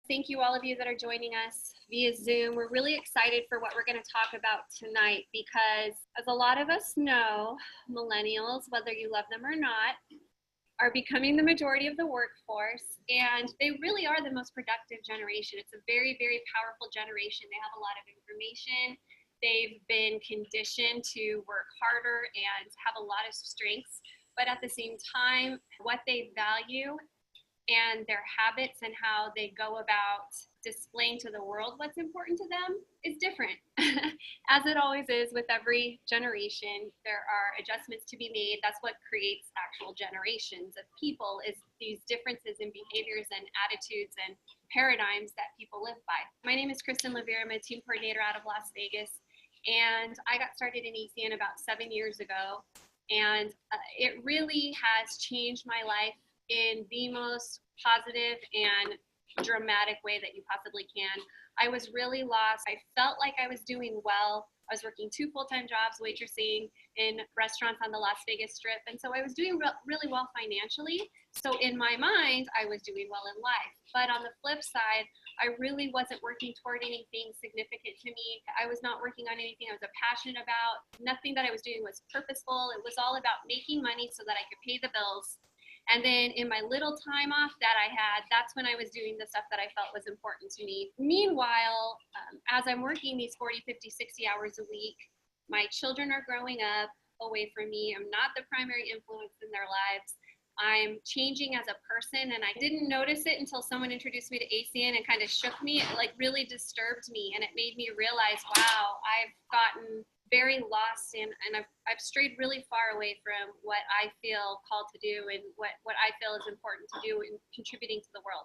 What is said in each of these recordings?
Thank you, all of you that are joining us via Zoom. We're really excited for what we're going to talk about tonight because, as a lot of us know, millennials, whether you love them or not, are becoming the majority of the workforce, and they really are the most productive generation. It's a very, very powerful generation. They have a lot of information. They've been conditioned to work harder and have a lot of strengths, but at the same time, what they value and their habits and how they go about displaying to the world what's important to them is different. As it always is with every generation, there are adjustments to be made. That's what creates actual generations of people, is these differences in behaviors and attitudes and paradigms that people live by. My name is Kristen Levere. I'm a team coordinator out of Las Vegas, and I got started in ACN about 7 years ago, and it really has changed my life in the most positive and dramatic way that you possibly can. I was really lost. I felt like I was doing well. I was working 2 full-time jobs, waitressing in restaurants on the Las Vegas Strip. And so I was doing really well financially. So in my mind, I was doing well in life. But on the flip side, I really wasn't working toward anything significant to me. I was not working on anything I was passionate about. Nothing that I was doing was purposeful. It was all about making money so that I could pay the bills. And then in my little time off that I had, that's when I was doing the stuff that I felt was important to me. Meanwhile, as I'm working these 40, 50, 60 hours a week, my children are growing up away from me. I'm not the primary influence in their lives. I'm changing as a person, and I didn't notice it until someone introduced me to ACN and kind of shook me. It really disturbed me, and it made me realize, wow, I've gotten very lost and I've strayed really far away from what I feel called to do and what I feel is important to do in contributing to the world.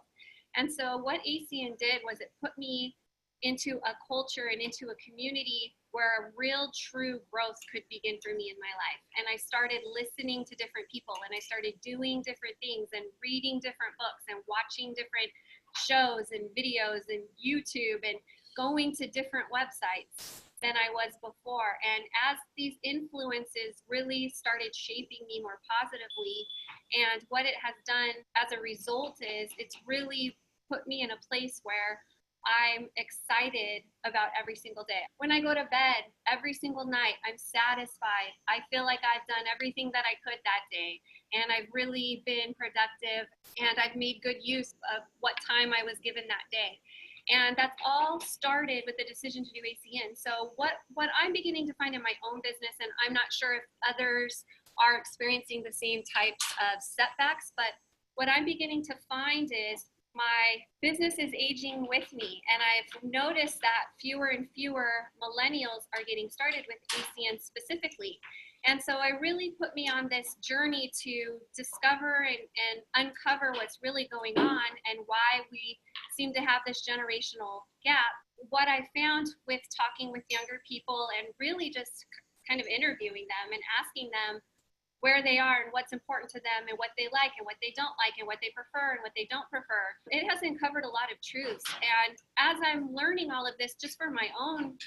And so what ACN did was it put me into a culture and into a community where real true growth could begin for me in my life. And I started listening to different people, and I started doing different things and reading different books and watching different shows and videos and YouTube and going to different websites than I was before. And as these influences really started shaping me more positively, and what it has done as a result is it's really put me in a place where I'm excited about every single day. When I go to bed every single night, I'm satisfied. I feel like I've done everything that I could that day, and I've really been productive, and I've made good use of what time I was given that day. And that's all started with the decision to do ACN. So what I'm beginning to find in my own business, and I'm not sure if others are experiencing the same types of setbacks, but what I'm beginning to find is my business is aging with me. And I've noticed that fewer and fewer millennials are getting started with ACN specifically. And so I really put me on this journey to discover and uncover what's really going on and why we seem to have this generational gap. What I found with talking with younger people and really just kind of interviewing them and asking them where they are and what's important to them and what they like and what they don't like and what they prefer and what they don't prefer, it has uncovered a lot of truths. And as I'm learning all of this just for my own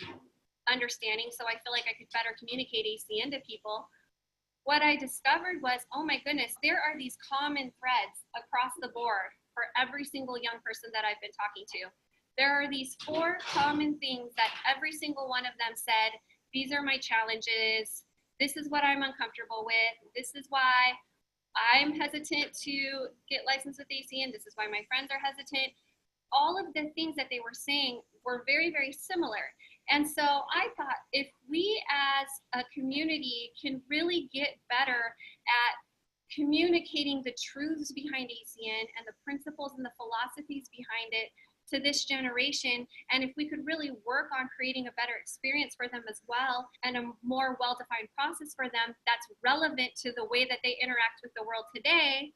understanding, so I feel like I could better communicate ACN to people, what I discovered was, oh my goodness, there are these common threads across the board for every single young person that I've been talking to. There are these 4 common things that every single one of them said, these are my challenges, this is what I'm uncomfortable with, this is why I'm hesitant to get licensed with ACN, this is why my friends are hesitant. All of the things that they were saying were very, very similar. And so I thought, if we as a community can really get better at communicating the truths behind ACN and the principles and the philosophies behind it to this generation, and if we could really work on creating a better experience for them as well, and a more well-defined process for them that's relevant to the way that they interact with the world today,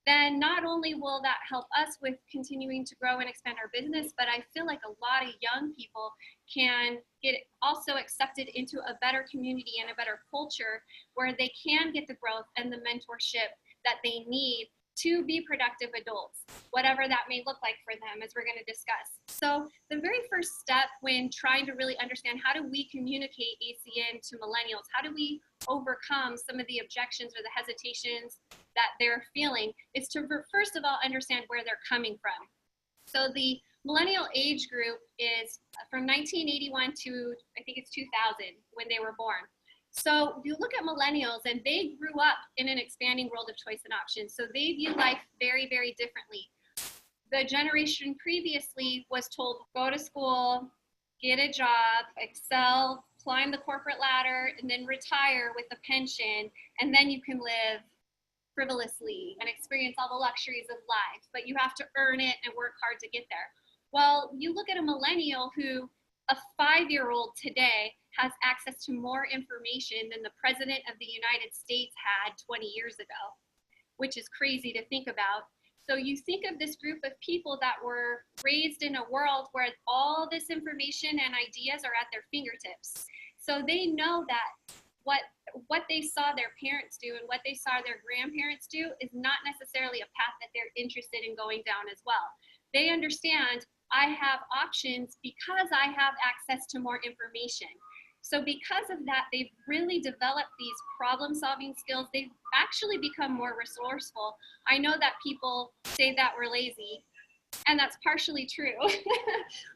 then not only will that help us with continuing to grow and expand our business, but I feel like a lot of young people can get also accepted into a better community and a better culture where they can get the growth and the mentorship that they need to be productive adults, whatever that may look like for them, as we're going to discuss. So the very first step when trying to really understand how do we communicate ACN to millennials, how do we overcome some of the objections or the hesitations that they're feeling, is to first of all understand where they're coming from. So the millennial age group is from 1981 to I think it's 2000 when they were born. So you look at millennials and they grew up in an expanding world of choice and options. So they view life very, very differently. The generation previously was told, go to school, get a job, excel, climb the corporate ladder, and then retire with a pension, and then you can live frivolously and experience all the luxuries of life, but you have to earn it and work hard to get there. Well, you look at a millennial who, a 5-year-old today, has access to more information than the President of the United States had 20 years ago, which is crazy to think about. So you think of this group of people that were raised in a world where all this information and ideas are at their fingertips. So they know that what they saw their parents do and what they saw their grandparents do is not necessarily a path that they're interested in going down as well. They understand I have options because I have access to more information. So because of that, they've really developed these problem-solving skills. They've actually become more resourceful. I know that people say that we're lazy, and that's partially true.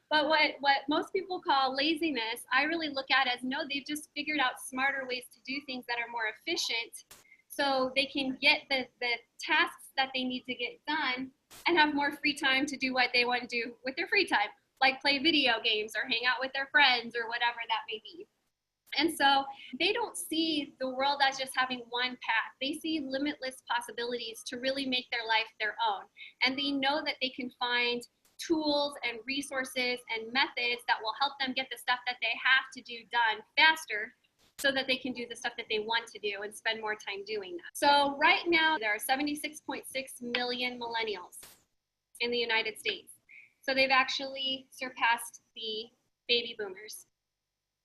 But what most people call laziness, I really look at as no, they've just figured out smarter ways to do things that are more efficient so they can get the tasks that they need to get done and have more free time to do what they want to do with their free time, like play video games or hang out with their friends or whatever that may be. And so they don't see the world as just having one path. They see limitless possibilities to really make their life their own. And they know that they can find tools and resources and methods that will help them get the stuff that they have to do done faster so that they can do the stuff that they want to do and spend more time doing that. So right now, there are 76.6 million millennials in the United States. So they've actually surpassed the baby boomers.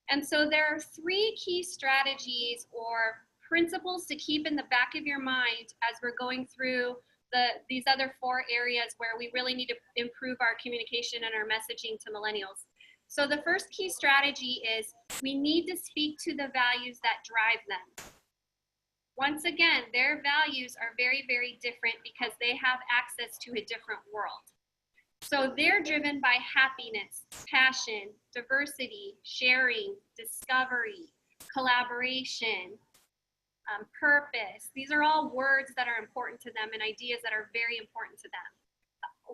And so there are 3 key strategies or principles to keep in the back of your mind as we're going through these other 4 areas where we really need to improve our communication and our messaging to millennials. So the first key strategy is we need to speak to the values that drive them. Once again, their values are very, very different because they have access to a different world. So they're driven by happiness, passion, diversity, sharing, discovery, collaboration, purpose. These are all words that are important to them and ideas that are very important to them.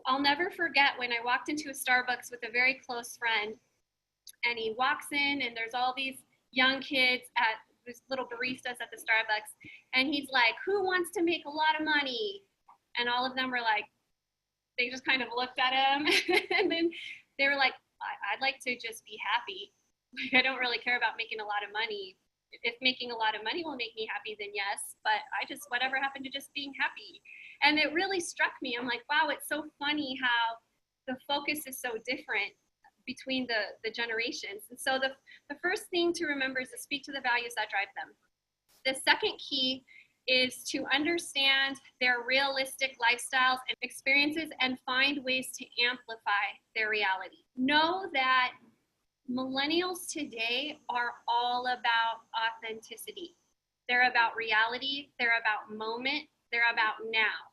I'll never forget when I walked into a Starbucks with a very close friend, and he walks in and there's all these young kids at these little baristas at the Starbucks, and he's like, who wants to make a lot of money? And all of them were like, they just kind of looked at him and then they were like, I'd like to just be happy. Like, I don't really care about making a lot of money. If making a lot of money will make me happy, then yes, but whatever happened to just being happy? And it really struck me. I'm like, wow, it's so funny how the focus is so different between the generations. And so the first thing to remember is to speak to the values that drive them. The second key is to understand their realistic lifestyles and experiences and find ways to amplify their reality. Know that millennials today are all about authenticity. They're about reality, they're about moment, they're about now.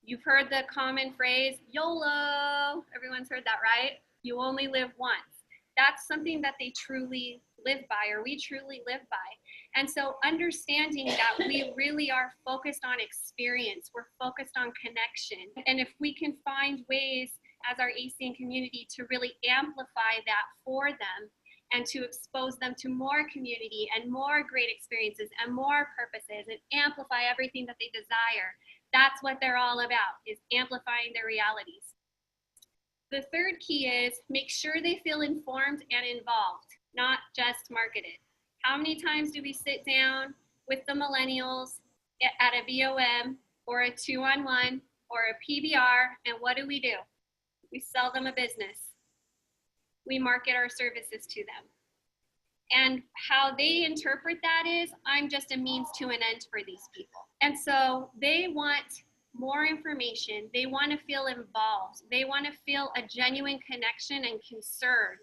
You've heard the common phrase, YOLO. Everyone's heard that, right? You only live once. That's something that they truly live by, or we truly live by. And so understanding that we really are focused on experience, we're focused on connection. And if we can find ways as our ACN community to really amplify that for them and to expose them to more community and more great experiences and more purposes and amplify everything that they desire, that's what they're all about, is amplifying their realities. The third key is make sure they feel informed and involved, not just marketed. How many times do we sit down with the millennials at a BOM or a 2-on-1 or a PBR, and what do? We sell them a business. We market our services to them. And how they interpret that is, I'm just a means to an end for these people. And so they want more information. They want to feel involved. They want to feel a genuine connection and concern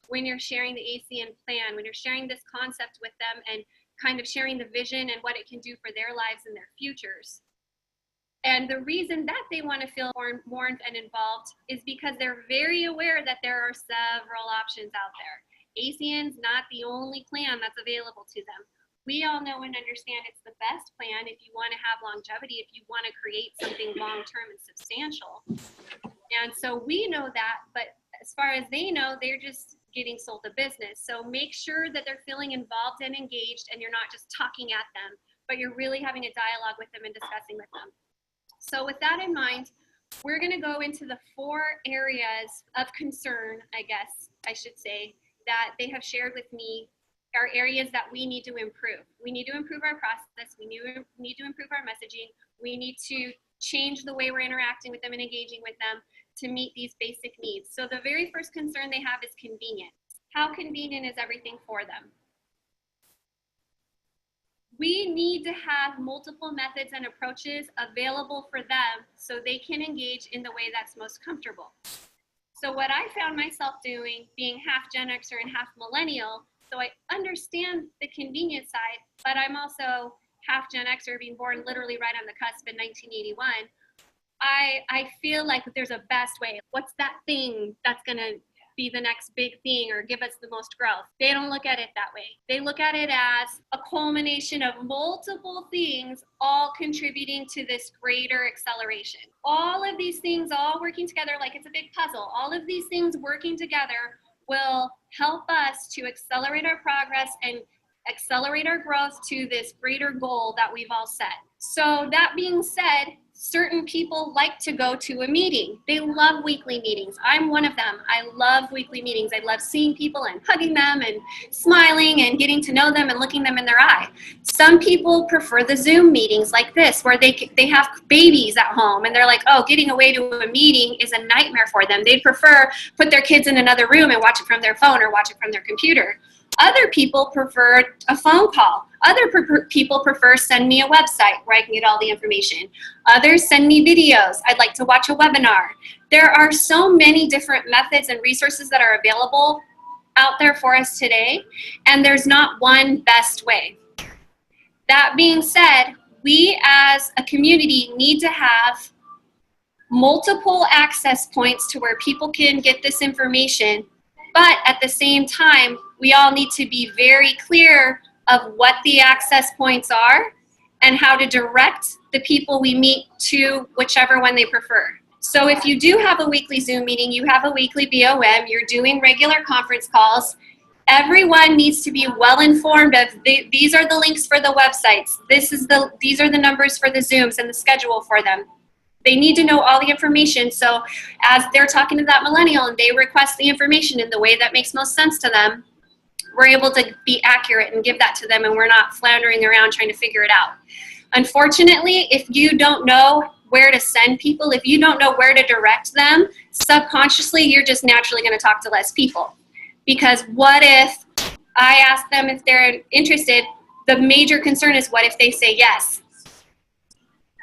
when you're sharing the ACN plan, when you're sharing this concept with them and kind of sharing the vision and what it can do for their lives and their futures. And the reason that they want to feel more and involved is because they're very aware that there are several options out there. ACN's not the only plan that's available to them. We all know and understand it's the best plan if you want to have longevity, if you want to create something long-term and substantial. And so we know that, but as far as they know, they're just getting sold a business. So make sure that they're feeling involved and engaged, and you're not just talking at them, but you're really having a dialogue with them and discussing with them. So with that in mind, we're going to go into the 4 areas of concern, I guess I should say, that they have shared with me are areas that we need to improve. We need to improve our process. We need to improve our messaging. We need to change the way we're interacting with them and engaging with them to meet these basic needs. So the very first concern they have is convenience. How convenient is everything for them? We need to have multiple methods and approaches available for them so they can engage in the way that's most comfortable. So what I found myself doing, being half Gen Xer and half Millennial, so I understand the convenience side, but I'm also half Gen Xer, being born literally right on the cusp in 1981. I feel like there's a best way. What's that thing that's gonna be the next big thing or give us the most growth? They don't look at it that way. They look at it as a culmination of multiple things all contributing to this greater acceleration. All of these things all working together like it's a big puzzle. All of these things working together will help us to accelerate our progress and accelerate our growth to this greater goal that we've all set. So that being said, certain people like to go to a meeting. They love weekly meetings. I'm one of them. I love weekly meetings. I love seeing people and hugging them and smiling and getting to know them and looking them in their eye. Some people prefer the Zoom meetings like this, where they have babies at home and they're like, oh, getting away to a meeting is a nightmare for them. They'd prefer put their kids in another room and watch it from their phone or watch it from their computer. Other people prefer a phone call. Other people prefer send me a website where I can get all the information. Others send me videos. I'd like to watch a webinar. There are so many different methods and resources that are available out there for us today, and there's not one best way. That being said, we as a community need to have multiple access points to where people can get this information, but at the same time, we all need to be very clear of what the access points are and how to direct the people we meet to whichever one they prefer. So if you do have a weekly Zoom meeting, you have a weekly BOM, you're doing regular conference calls, everyone needs to be well informed of these are the links for the websites, these are the numbers for the Zooms and the schedule for them. They need to know all the information, so as they're talking to that millennial and they request the information in the way that makes most sense to them, we're able to be accurate and give that to them, and we're not floundering around trying to figure it out. Unfortunately, if you don't know where to send people, if you don't know where to direct them, subconsciously you're just naturally going to talk to less people. Because what if I ask them if they're interested, the major concern is what if they say yes?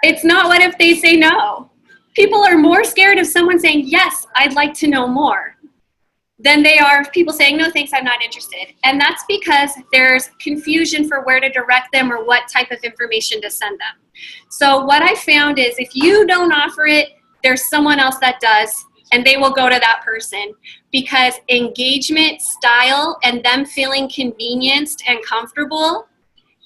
It's not what if they say no. People are more scared of someone saying, yes, I'd like to know more, than they are of people saying, no, thanks, I'm not interested. And that's because there's confusion for where to direct them or what type of information to send them. So what I found is if you don't offer it, there's someone else that does, and they will go to that person, because engagement style and them feeling convenienced and comfortable,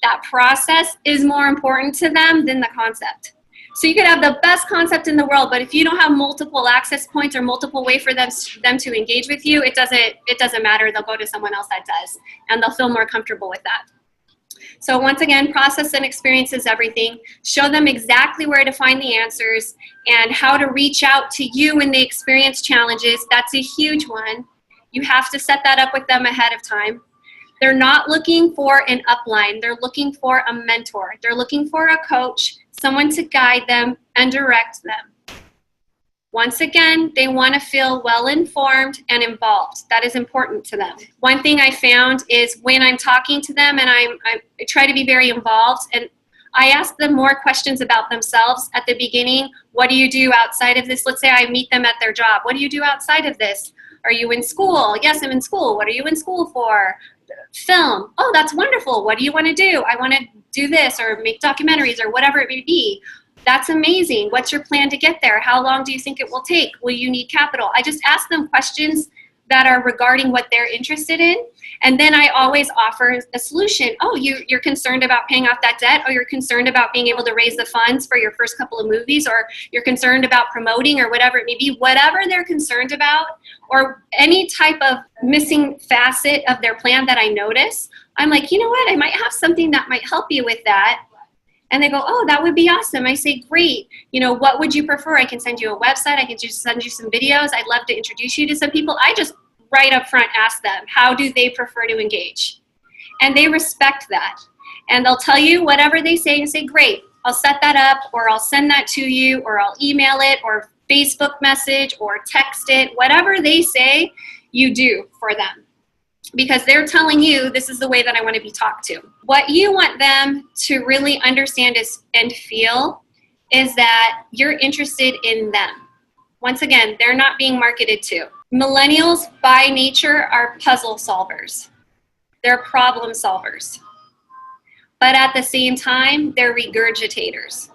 that process is more important to them than the concept. So you could have the best concept in the world, but if you don't have multiple access points or multiple ways for them to engage with you, it doesn't matter. They'll go to someone else that does, and they'll feel more comfortable with that. So once again, process and experience is everything. Show them exactly where to find the answers and how to reach out to you when they experience challenges. That's a huge one. You have to set that up with them ahead of time. They're not looking for an upline. They're looking for a mentor. They're looking for a coach, someone to guide them and direct them. Once again, they want to feel well-informed and involved. That is important to them. One thing I found is when I'm talking to them and I try to be very involved, and I ask them more questions about themselves at the beginning. What do you do outside of this? Let's say I meet them at their job. What do you do outside of this? Are you in school? Yes, I'm in school. What are you in school for? Film. Oh, that's wonderful. What do you want to do? I want to do this or make documentaries or whatever it may be. That's amazing. What's your plan to get there? How long do you think it will take? Will you need capital? I just ask them questions that are regarding what they're interested in. And then I always offer a solution. Oh, you're concerned about paying off that debt, or you're concerned about being able to raise the funds for your first couple of movies, or you're concerned about promoting, or whatever it may be, whatever they're concerned about, or any type of missing facet of their plan that I notice. I'm like, you know what? I might have something that might help you with that. And they go, oh, that would be awesome. I say, great. You know, what would you prefer? I can send you a website. I can just send you some videos. I'd love to introduce you to some people. I just right up front ask them, how do they prefer to engage? And they respect that. And they'll tell you whatever they say and say, great, I'll set that up, or I'll send that to you, or I'll email it, or Facebook message, or text it. Whatever they say, you do for them. Because they're telling you, this is the way that I want to be talked to. What you want them to really understand and feel is that you're interested in them. Once again, they're not being marketed to. Millennials, by nature, are puzzle solvers. They're problem solvers. But at the same time, they're regurgitators.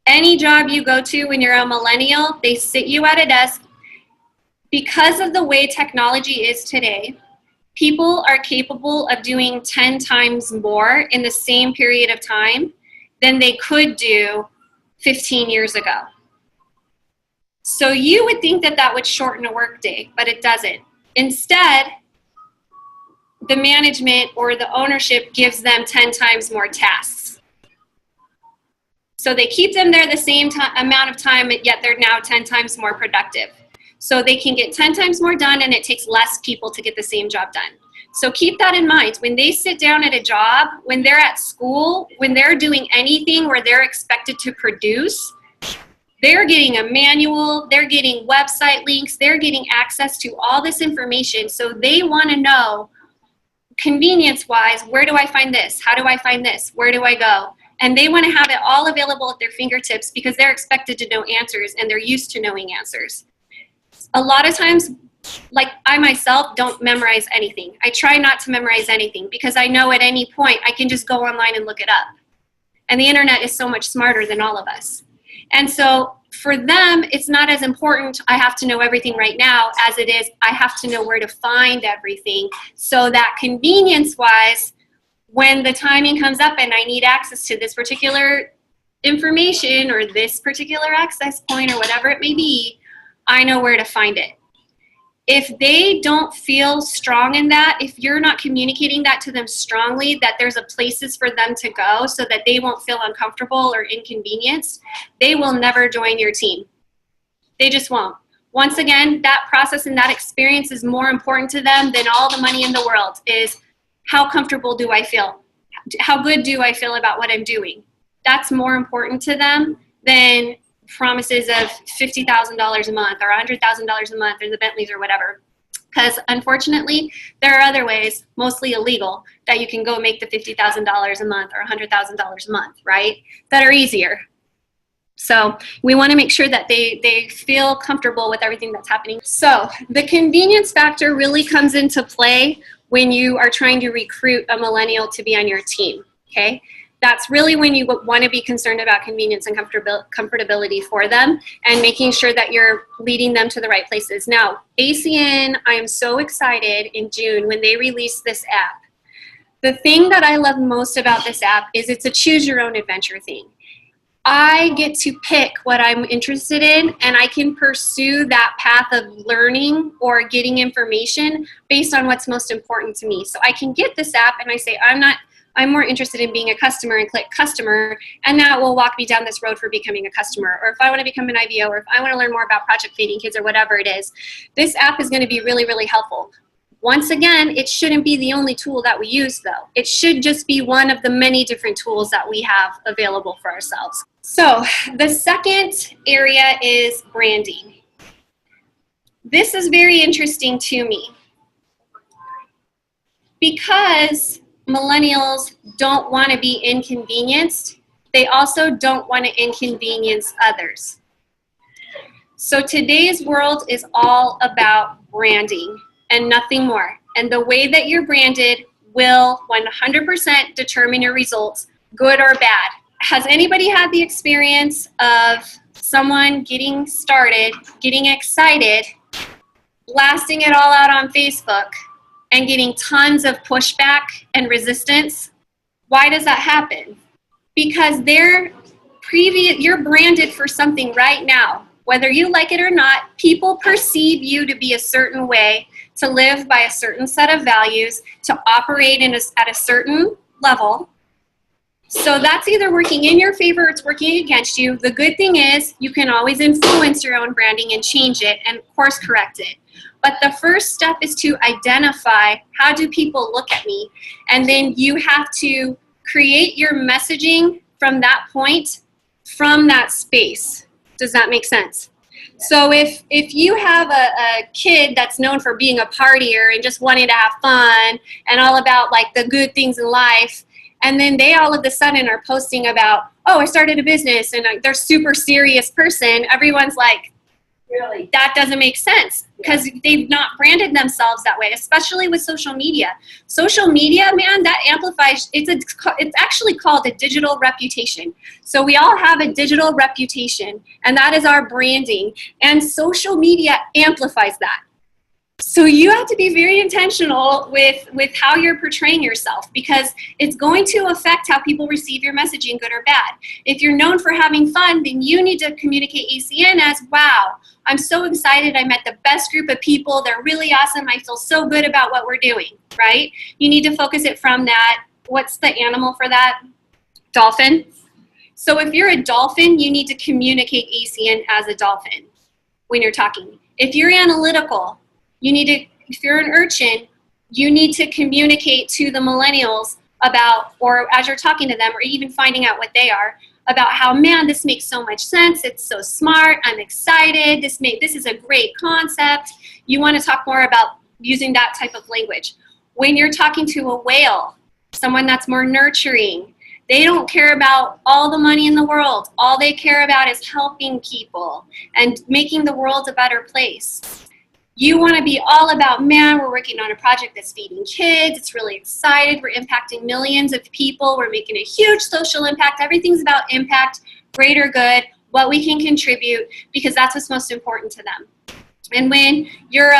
Any job you go to when you're a millennial, they sit you at a desk. Because of the way technology is today, people are capable of doing 10 times more in the same period of time than they could do 15 years ago. So you would think that that would shorten a workday, but it doesn't. Instead, the management or the ownership gives them 10 times more tasks. So they keep them there the same amount of time, yet they're now 10 times more productive. So they can get 10 times more done, and it takes less people to get the same job done. So keep that in mind. When they sit down at a job, when they're at school, when they're doing anything where they're expected to produce, they're getting a manual, they're getting website links, they're getting access to all this information. So they want to know, convenience-wise, where do I find this? How do I find this? Where do I go? And they want to have it all available at their fingertips because they're expected to know answers, and they're used to knowing answers. A lot of times, like I myself don't memorize anything. I try not to memorize anything because I know at any point I can just go online and look it up. And the internet is so much smarter than all of us. And so for them, it's not as important, I have to know everything right now, as it is, I have to know where to find everything. So that convenience-wise, when the timing comes up and I need access to this particular information or this particular access point or whatever it may be, I know where to find it. If they don't feel strong in that, if you're not communicating that to them strongly, that there's a places for them to go so that they won't feel uncomfortable or inconvenienced, they will never join your team. They just won't. Once again, that process and that experience is more important to them than all the money in the world. Is how comfortable do I feel? How good do I feel about what I'm doing? That's more important to them than promises of $50,000 a month or $100,000 a month or the Bentleys or whatever. Because unfortunately, there are other ways, mostly illegal, that you can go make the $50,000 a month or $100,000 a month, right? That are easier. So we want to make sure that they feel comfortable with everything that's happening. So the convenience factor really comes into play when you are trying to recruit a millennial to be on your team, okay? That's really when you want to be concerned about convenience and comfortability for them and making sure that you're leading them to the right places. Now, ACN, I am so excited in June when they release this app. The thing that I love most about this app is it's a choose your own adventure thing. I get to pick what I'm interested in, and I can pursue that path of learning or getting information based on what's most important to me. So I can get this app and I say, I'm more interested in being a customer, and click customer, and that will walk me down this road for becoming a customer. Or if I want to become an IVO, or if I want to learn more about project feeding kids or whatever it is, this app is going to be really, really helpful. Once again, it shouldn't be the only tool that we use though. It should just be one of the many different tools that we have available for ourselves. So the second area is branding. This is very interesting to me because millennials don't want to be inconvenienced. They also don't want to inconvenience others. So today's world is all about branding and nothing more. And the way that you're branded will 100% determine your results, good or bad. Has anybody had the experience of someone getting started, getting excited, blasting it all out on Facebook, and getting tons of pushback and resistance? Why does that happen? Because you're branded for something right now. Whether you like it or not, people perceive you to be a certain way, to live by a certain set of values, to operate at a certain level. So that's either working in your favor or it's working against you. The good thing is you can always influence your own branding and change it and course correct it. But the first step is to identify, how do people look at me? And then you have to create your messaging from that point, from that space. Does that make sense? So if you have a kid that's known for being a partier and just wanting to have fun and all about like the good things in life, and then they all of a sudden are posting about, oh, I started a business, and they're super serious person, everyone's like, really? That doesn't make sense, because they've not branded themselves that way, especially with social media. Social media, man, that amplifies, it's actually called a digital reputation. So we all have a digital reputation, and that is our branding, and social media amplifies that. So you have to be very intentional with how you're portraying yourself, because it's going to affect how people receive your messaging, good or bad. If you're known for having fun, then you need to communicate ACN as, wow, I'm so excited. I met the best group of people. They're really awesome. I feel so good about what we're doing, right? You need to focus it from that. What's the animal for that? Dolphin. So if you're a dolphin, you need to communicate ACN as a dolphin when you're talking. If you're analytical, if you're an urchin, you need to communicate to the millennials about, or as you're talking to them, or even finding out what they are, about how, man, this makes so much sense. It's so smart. I'm excited. This is a great concept. You want to talk more about using that type of language. When you're talking to a whale, someone that's more nurturing, they don't care about all the money in the world. All they care about is helping people and making the world a better place. You want to be all about, man, we're working on a project that's feeding kids. It's really excited. We're impacting millions of people. We're making a huge social impact. Everything's about impact, greater good, what we can contribute, because that's what's most important to them. And when you're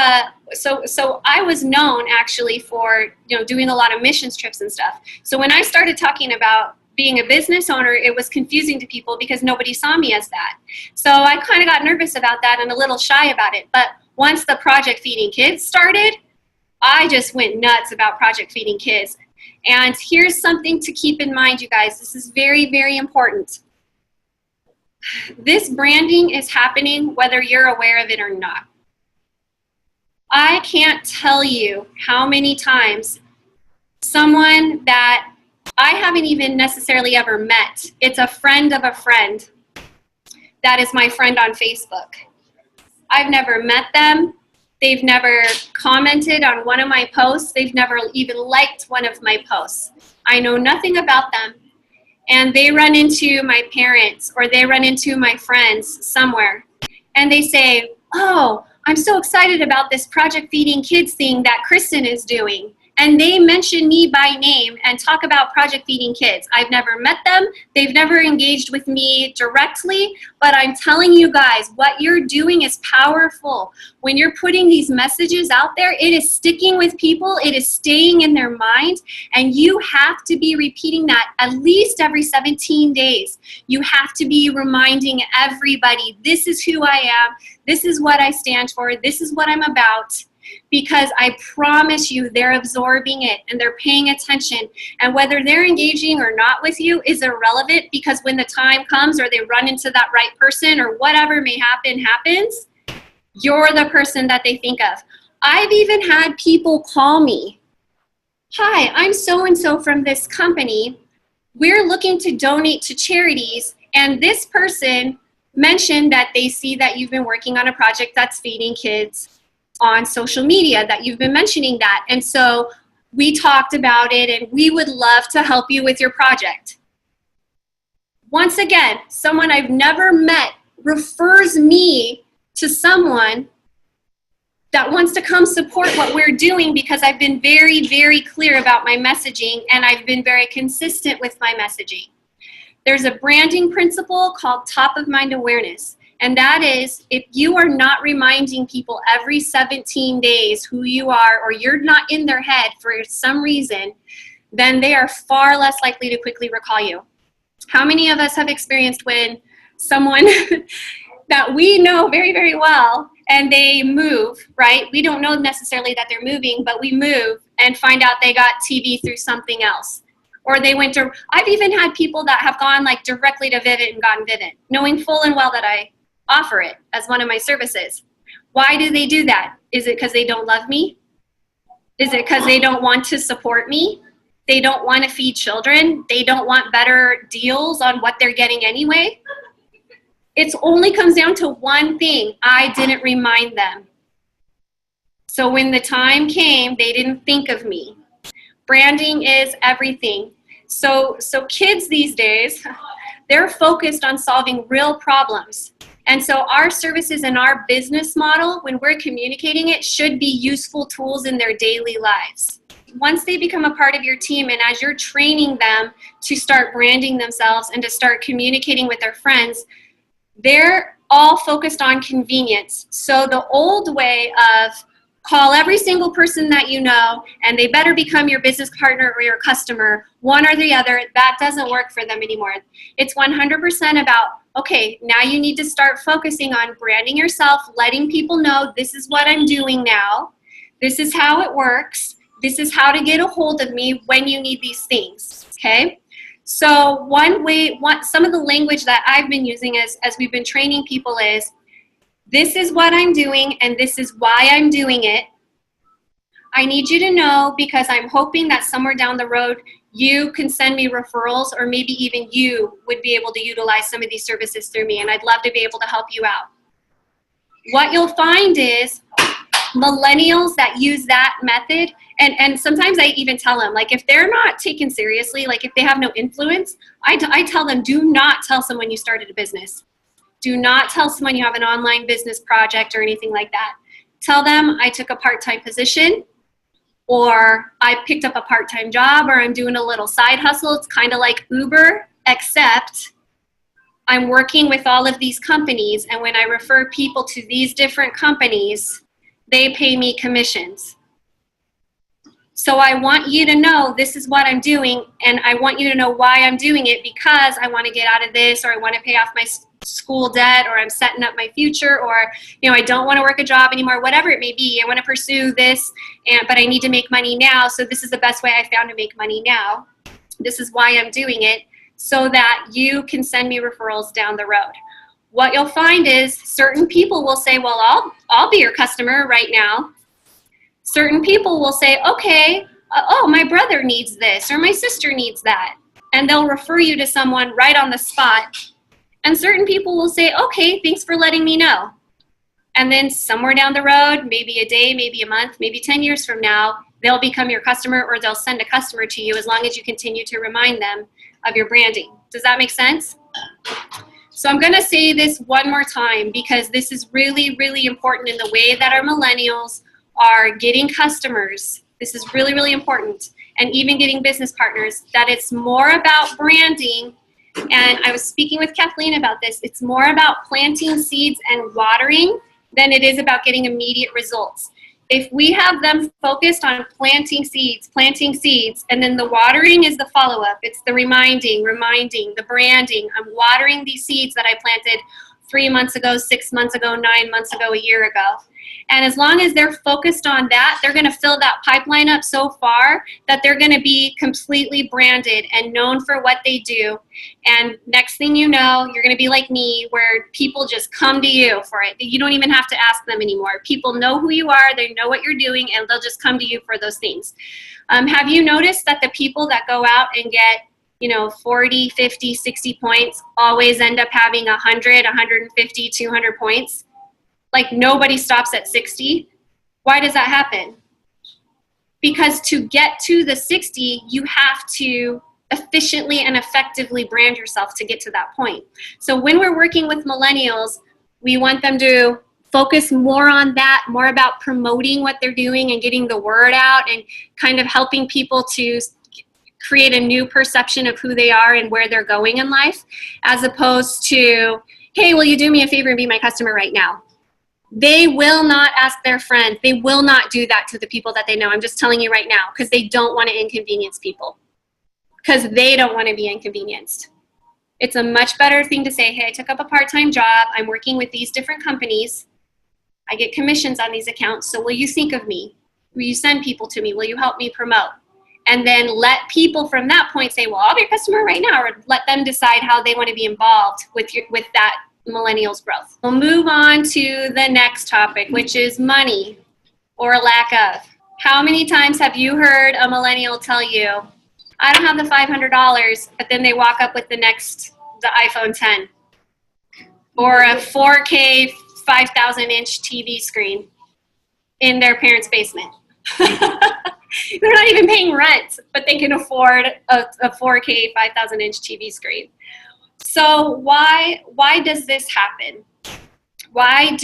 so I was known actually for, doing a lot of missions trips and stuff. So when I started talking about being a business owner, it was confusing to people because nobody saw me as that. So I kind of got nervous about that and a little shy about it. But once the Project Feeding Kids started, I just went nuts about Project Feeding Kids. And here's something to keep in mind, you guys. This is very, very important. This branding is happening whether you're aware of it or not. I can't tell you how many times someone that I haven't even necessarily ever met, it's a friend of a friend that is my friend on Facebook. I've never met them. They've never commented on one of my posts. They've never even liked one of my posts. I know nothing about them. And they run into my parents or they run into my friends somewhere. And they say, oh, I'm so excited about this Project Feeding Kids thing that Kristen is doing. And they mention me by name and talk about Project Feeding Kids. I've never met them. They've never engaged with me directly, but I'm telling you guys, what you're doing is powerful. When you're putting these messages out there, it is sticking with people. It is staying in their mind, and you have to be repeating that at least every 17 days. You have to be reminding everybody, this is who I am. This is what I stand for. This is what I'm about. Because I promise you, they're absorbing it and they're paying attention. And whether they're engaging or not with you is irrelevant, because when the time comes or they run into that right person or whatever may happens, you're the person that they think of. I've even had people call me, hi, I'm so-and-so from this company. We're looking to donate to charities, and this person mentioned that they see that you've been working on a project that's feeding kids on social media, that you've been mentioning that. And so we talked about it, and we would love to help you with your project. Once again, someone I've never met refers me to someone that wants to come support what we're doing, because I've been very, very clear about my messaging, and I've been very consistent with my messaging. There's a branding principle called top of mind awareness. And that is, if you are not reminding people every 17 days who you are, or you're not in their head for some reason, then they are far less likely to quickly recall you. How many of us have experienced when someone that we know very, very well, and they move, right? We don't know necessarily that they're moving, but we move and find out they got TV through something else. Or they went to, I've even had people that have gone like directly to Vivint and gotten Vivint, knowing full and well that I offer it as one of my services. Why do they do that? Is it because they don't love me? Is it because they don't want to support me? They don't want to feed children? They don't want better deals on what they're getting anyway? It only comes down to one thing. I didn't remind them. So when the time came, they didn't think of me. Branding is everything. So kids these days, they're focused on solving real problems. And so our services and our business model, when we're communicating it, should be useful tools in their daily lives. Once they become a part of your team, and as you're training them to start branding themselves and to start communicating with their friends, they're all focused on convenience. So the old way of call every single person that you know, and they better become your business partner or your customer, one or the other, that doesn't work for them anymore. It's 100% about, okay, now you need to start focusing on branding yourself, letting people know this is what I'm doing now, this is how it works, this is how to get a hold of me when you need these things, okay? So some of the language that I've been using as we've been training people is, this is what I'm doing and this is why I'm doing it. I need you to know because I'm hoping that somewhere down the road you can send me referrals, or maybe even you would be able to utilize some of these services through me, and I'd love to be able to help you out. What you'll find is millennials that use that method, and sometimes I even tell them, like if they're not taken seriously, like if they have no influence, I tell them, do not tell someone you started a business. Do not tell someone you have an online business project or anything like that. Tell them I took a part-time position, or I picked up a part-time job, or I'm doing a little side hustle. It's kind of like Uber, except I'm working with all of these companies, and when I refer people to these different companies, they pay me commissions. So I want you to know this is what I'm doing, and I want you to know why I'm doing it, because I want to get out of this, or I want to pay off my school debt, or I'm setting up my future, or I don't want to work a job anymore, whatever it may be. I want to pursue this, but I need to make money now, so this is the best way I found to make money now. This is why I'm doing it, so that you can send me referrals down the road. What you'll find is certain people will say, well, I'll be your customer right now. Certain people will say, okay, oh, my brother needs this, or my sister needs that, and they'll refer you to someone right on the spot. And certain people will say, okay, thanks for letting me know. And then somewhere down the road, maybe a day, maybe a month, maybe 10 years from now, they'll become your customer, or they'll send a customer to you, as long as you continue to remind them of your branding. Does that make sense? So I'm going to say this one more time, because this is really, really important in the way that our millennials are getting customers. This is really, really important. And even getting business partners, that it's more about branding. And I was speaking with Kathleen about this. It's more about planting seeds and watering than it is about getting immediate results. If we have them focused on planting seeds, and then the watering is the follow-up. It's the reminding, the branding. I'm watering these seeds that I planted 3 months ago, 6 months ago, 9 months ago, a year ago. And as long as they're focused on that, they're going to fill that pipeline up so far that they're going to be completely branded and known for what they do. And next thing you know, you're going to be like me, where people just come to you for it. You don't even have to ask them anymore. People know who you are, they know what you're doing, and they'll just come to you for those things. Have you noticed that the people that go out and get 40, 50, 60 points always end up having 100, 150, 200 points? Like nobody stops at 60. Why does that happen? Because to get to the 60, you have to efficiently and effectively brand yourself to get to that point. So when we're working with millennials, we want them to focus more on that, more about promoting what they're doing and getting the word out, and kind of helping people to create a new perception of who they are and where they're going in life, as opposed to, hey, will you do me a favor and be my customer right now? They will not ask their friends. They will not do that to the people that they know. I'm just telling you right now, because they don't want to inconvenience people, because they don't want to be inconvenienced. It's a much better thing to say, hey, I took up a part-time job. I'm working with these different companies. I get commissions on these accounts. So will you think of me? Will you send people to me? Will you help me promote? And then let people from that point say, well, I'll be a customer right now, or let them decide how they want to be involved with that millennials growth. We'll move on to the next topic, which is money or lack of. How many times have you heard a millennial tell you, I don't have the $500, but then they walk up with the iPhone 10 or a 4K 5,000-inch TV screen in their parents' basement. They're not even paying rent, but they can afford a 4K 5,000-inch TV screen. So why does this happen? Why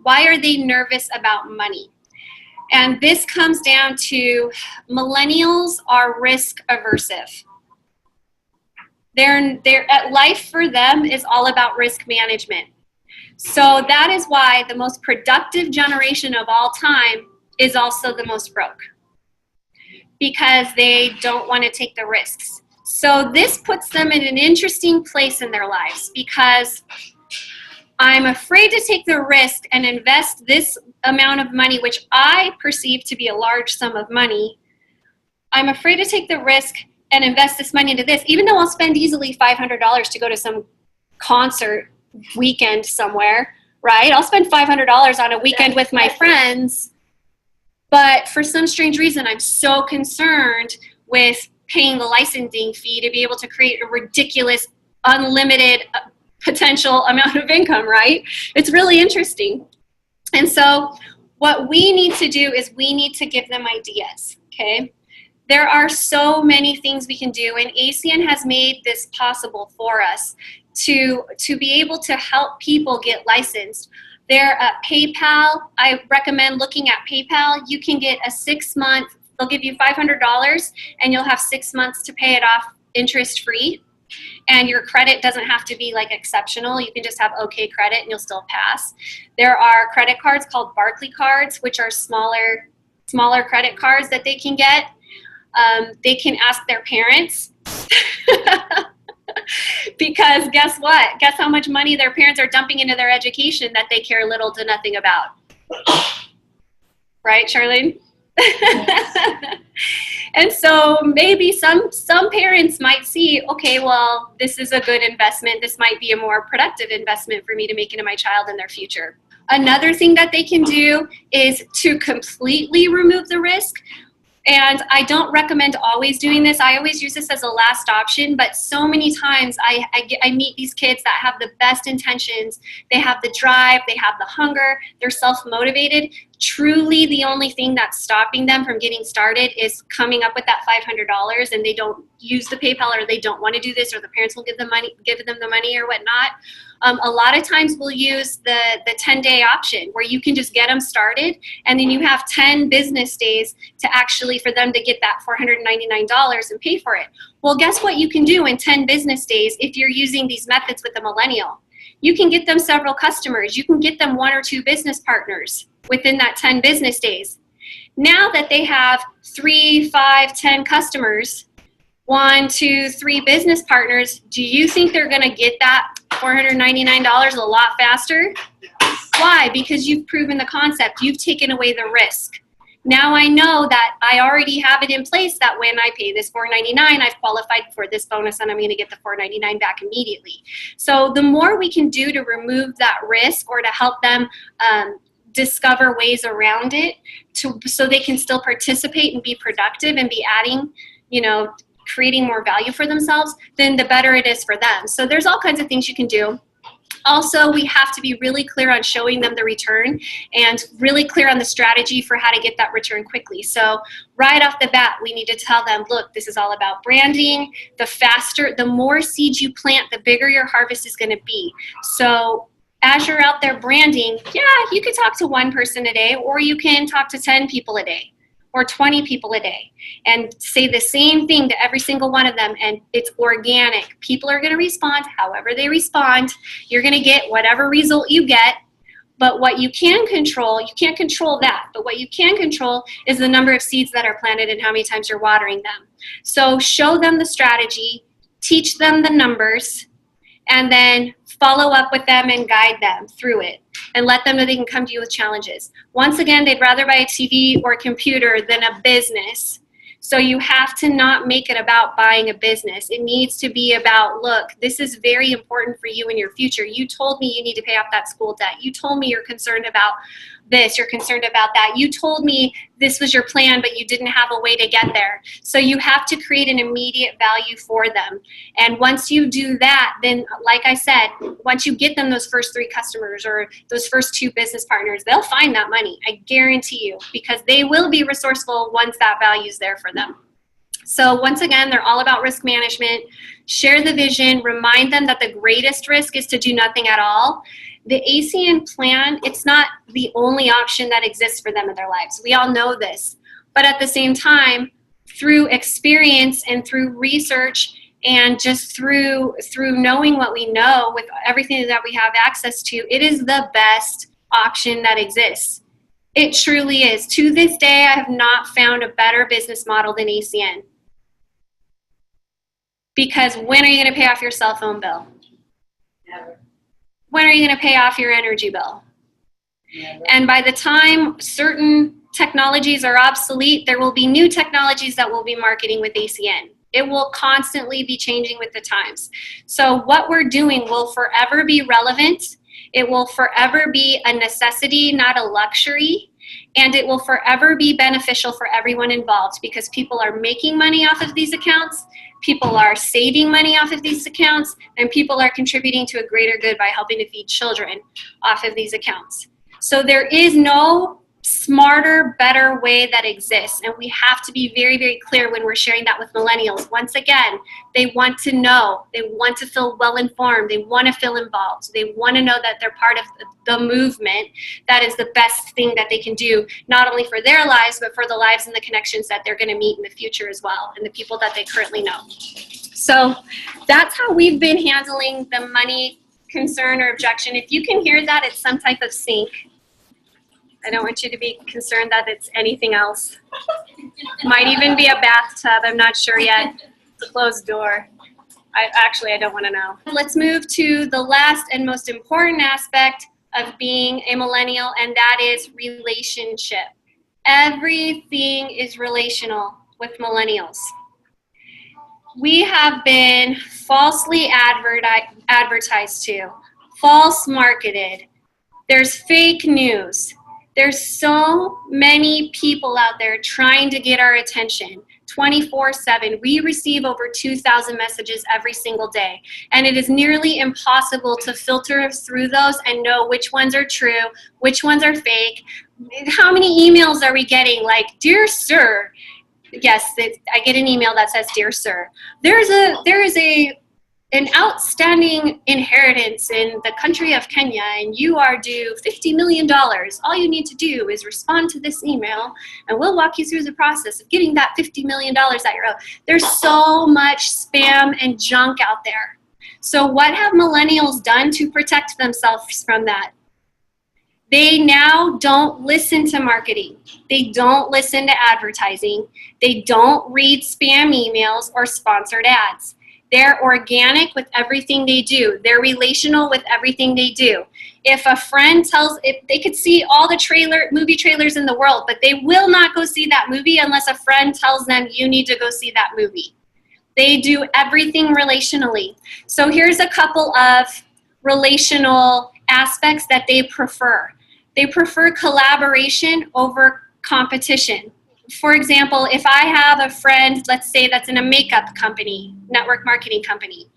are they nervous about money? And this comes down to millennials are risk aversive. Life for them is all about risk management. So that is why the most productive generation of all time is also the most broke, because they don't want to take the risks. So this puts them in an interesting place in their lives, because I'm afraid to take the risk and invest this amount of money, which I perceive to be a large sum of money. I'm afraid to take the risk and invest this money into this, even though I'll spend easily $500 to go to some concert weekend somewhere, right? I'll spend $500 on a weekend with my friends, but for some strange reason, I'm so concerned with paying the licensing fee to be able to create a ridiculous, unlimited potential amount of income, right? It's really interesting. And so what we need to do is we need to give them ideas, okay? There are so many things we can do, and ACN has made this possible for us to be able to help people get licensed. They're at PayPal. I recommend looking at PayPal. You can get a 6-month, they'll give you $500 and you'll have 6 months to pay it off interest-free. And your credit doesn't have to be like exceptional. You can just have okay credit and you'll still pass. There are credit cards called Barclay cards, which are smaller credit cards that they can get. They can ask their parents. Because guess what? Guess how much money their parents are dumping into their education that they care little to nothing about. Right, Charlene? Yes. And so maybe some parents might see, okay, well, this is a good investment. This might be a more productive investment for me to make into my child in their future. Another thing that they can do is to completely remove the risk. And I don't recommend always doing this. I always use this as a last option, but so many times I meet these kids that have the best intentions. They have the drive, they have the hunger, they're self-motivated. Truly the only thing that's stopping them from getting started is coming up with that $500, and they don't use the PayPal, or they don't want to do this, or the parents will give them the money or whatnot. A lot of times we'll use the 10-day option, where you can just get them started, and then you have 10 business days to actually for them to get that $499 and pay for it. Well, guess what you can do in 10 business days if you're using these methods with a millennial? You can get them several customers. You can get them 1 or 2 business partners within that 10 business days. Now that they have 3, 5, 10 customers, 1, 2, 3 business partners, do you think they're going to get that $499 a lot faster? Why? Because you've proven the concept. You've taken away the risk. Now I know that I already have it in place that when I pay this $499, I've qualified for this bonus and I'm going to get the $499 back immediately. So the more we can do to remove that risk, or to help them discover ways around it so they can still participate and be productive and be adding, creating more value for themselves, then the better it is for them. So there's all kinds of things you can do. Also, we have to be really clear on showing them the return, and really clear on the strategy for how to get that return quickly. So right off the bat, we need to tell them, look, this is all about branding. The more seeds you plant, the bigger your harvest is going to be. So as you're out there branding, yeah, you could talk to 1 person a day, or you can talk to 10 people a day. or 20 people a day and say the same thing to every single one of them, and it's organic. People are going to respond however they respond. You're going to get whatever result you get. But what you can control, you can't control that, but what you can control is the number of seeds that are planted and how many times you're watering them. So show them the strategy, teach them the numbers, and then follow up with them and guide them through it and let them know they can come to you with challenges. Once again, they'd rather buy a TV or a computer than a business. So you have to not make it about buying a business. It needs to be about, look, this is very important for you in your future. You told me you need to pay off that school debt. You told me you're concerned about this, you're concerned about that. You told me this was your plan, but you didn't have a way to get there. So you have to create an immediate value for them. And once you do that, then like I said, once you get them those first 3 customers or those first 2 business partners, they'll find that money, I guarantee you, because they will be resourceful once that value is there for them. So once again, they're all about risk management. Share the vision, remind them that the greatest risk is to do nothing at all. The ACN plan, it's not the only option that exists for them in their lives. We all know this. But at the same time, through experience and through research and just through knowing what we know with everything that we have access to, it is the best option that exists. It truly is. To this day, I have not found a better business model than ACN. Because when are you going to pay off your cell phone bill? Never. When are you going to pay off your energy bill? Never. And by the time certain technologies are obsolete, there will be new technologies that will be marketing with ACN. It will constantly be changing with the times. So what we're doing will forever be relevant. It will forever be a necessity, not a luxury. And it will forever be beneficial for everyone involved because people are making money off of these accounts, people are saving money off of these accounts, and people are contributing to a greater good by helping to feed children off of these accounts. So there is no smarter, better way that exists. And we have to be very, very clear when we're sharing that with millennials. Once again, they want to know, they want to feel well informed, they want to feel involved, they want to know that they're part of the movement. That is the best thing that they can do, not only for their lives, but for the lives and the connections that they're going to meet in the future as well, and the people that they currently know. So that's how we've been handling the money concern or objection. If you can hear that, it's some type of sink. I don't want you to be concerned that it's anything else. Might even be a bathtub. I'm not sure yet. It's a closed door. I don't want to know. Let's move to the last and most important aspect of being a millennial, and that is relationship. Everything is relational with millennials. We have been falsely advertised to, false marketed. There's fake news. There's so many people out there trying to get our attention 24/7. We receive over 2,000 messages every single day, and it is nearly impossible to filter through those and know which ones are true, which ones are fake. How many emails are we getting like, "Dear Sir," yes, I get an email that says, "Dear Sir, there is an outstanding inheritance in the country of Kenya, and you are due $50 million. All you need to do is respond to this email, and we'll walk you through the process of getting that $50 million that you're owed." There's so much spam and junk out there. So what have millennials done to protect themselves from that? They now don't listen to marketing. They don't listen to advertising. They don't read spam emails or sponsored ads. They're organic with everything they do. They're relational with everything they do. If a friend if they could see all the movie trailers in the world, but they will not go see that movie unless a friend tells them you need to go see that movie. They do everything relationally. So here's a couple of relational aspects that they prefer. They prefer collaboration over competition. For example, if I have a friend, let's say that's in a makeup company, network marketing company,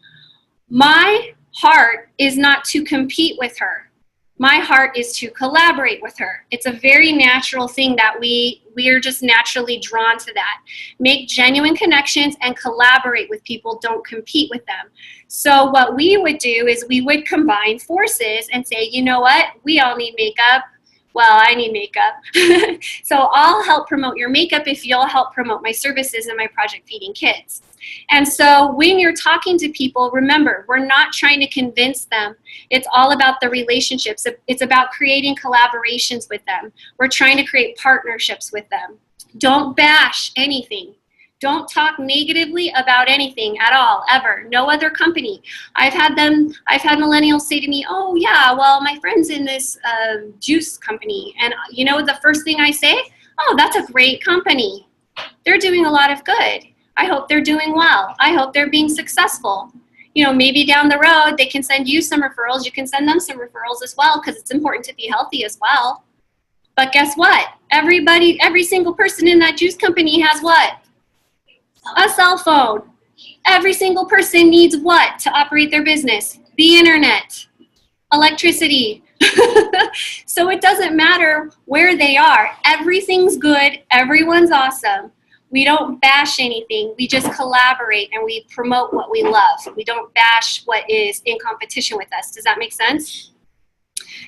my heart is not to compete with her. My heart is to collaborate with her. It's a very natural thing that we are just naturally drawn to that. Make genuine connections and collaborate with people, don't compete with them. So what we would do is we would combine forces and say, you know what, we all need makeup. Well, I need makeup. So I'll help promote your makeup if you'll help promote my services and my Project Feeding Kids. And so when you're talking to people, remember, we're not trying to convince them. It's all about the relationships. It's about creating collaborations with them. We're trying to create partnerships with them. Don't bash anything. Don't talk negatively about anything at all, ever. No other company. I've had millennials say to me, oh yeah, well, my friend's in this juice company. And you know the first thing I say? Oh, that's a great company. They're doing a lot of good. I hope they're doing well. I hope they're being successful. You know, maybe down the road, they can send you some referrals. You can send them some referrals as well, because it's important to be healthy as well. But guess what? Every single person in that juice company has what? A cell phone. Every single person needs what to operate their business? The internet, electricity. So it doesn't matter where they are. Everything's good. Everyone's awesome. We don't bash anything. We just collaborate and we promote what we love. We don't bash what is in competition with us. Does that make sense?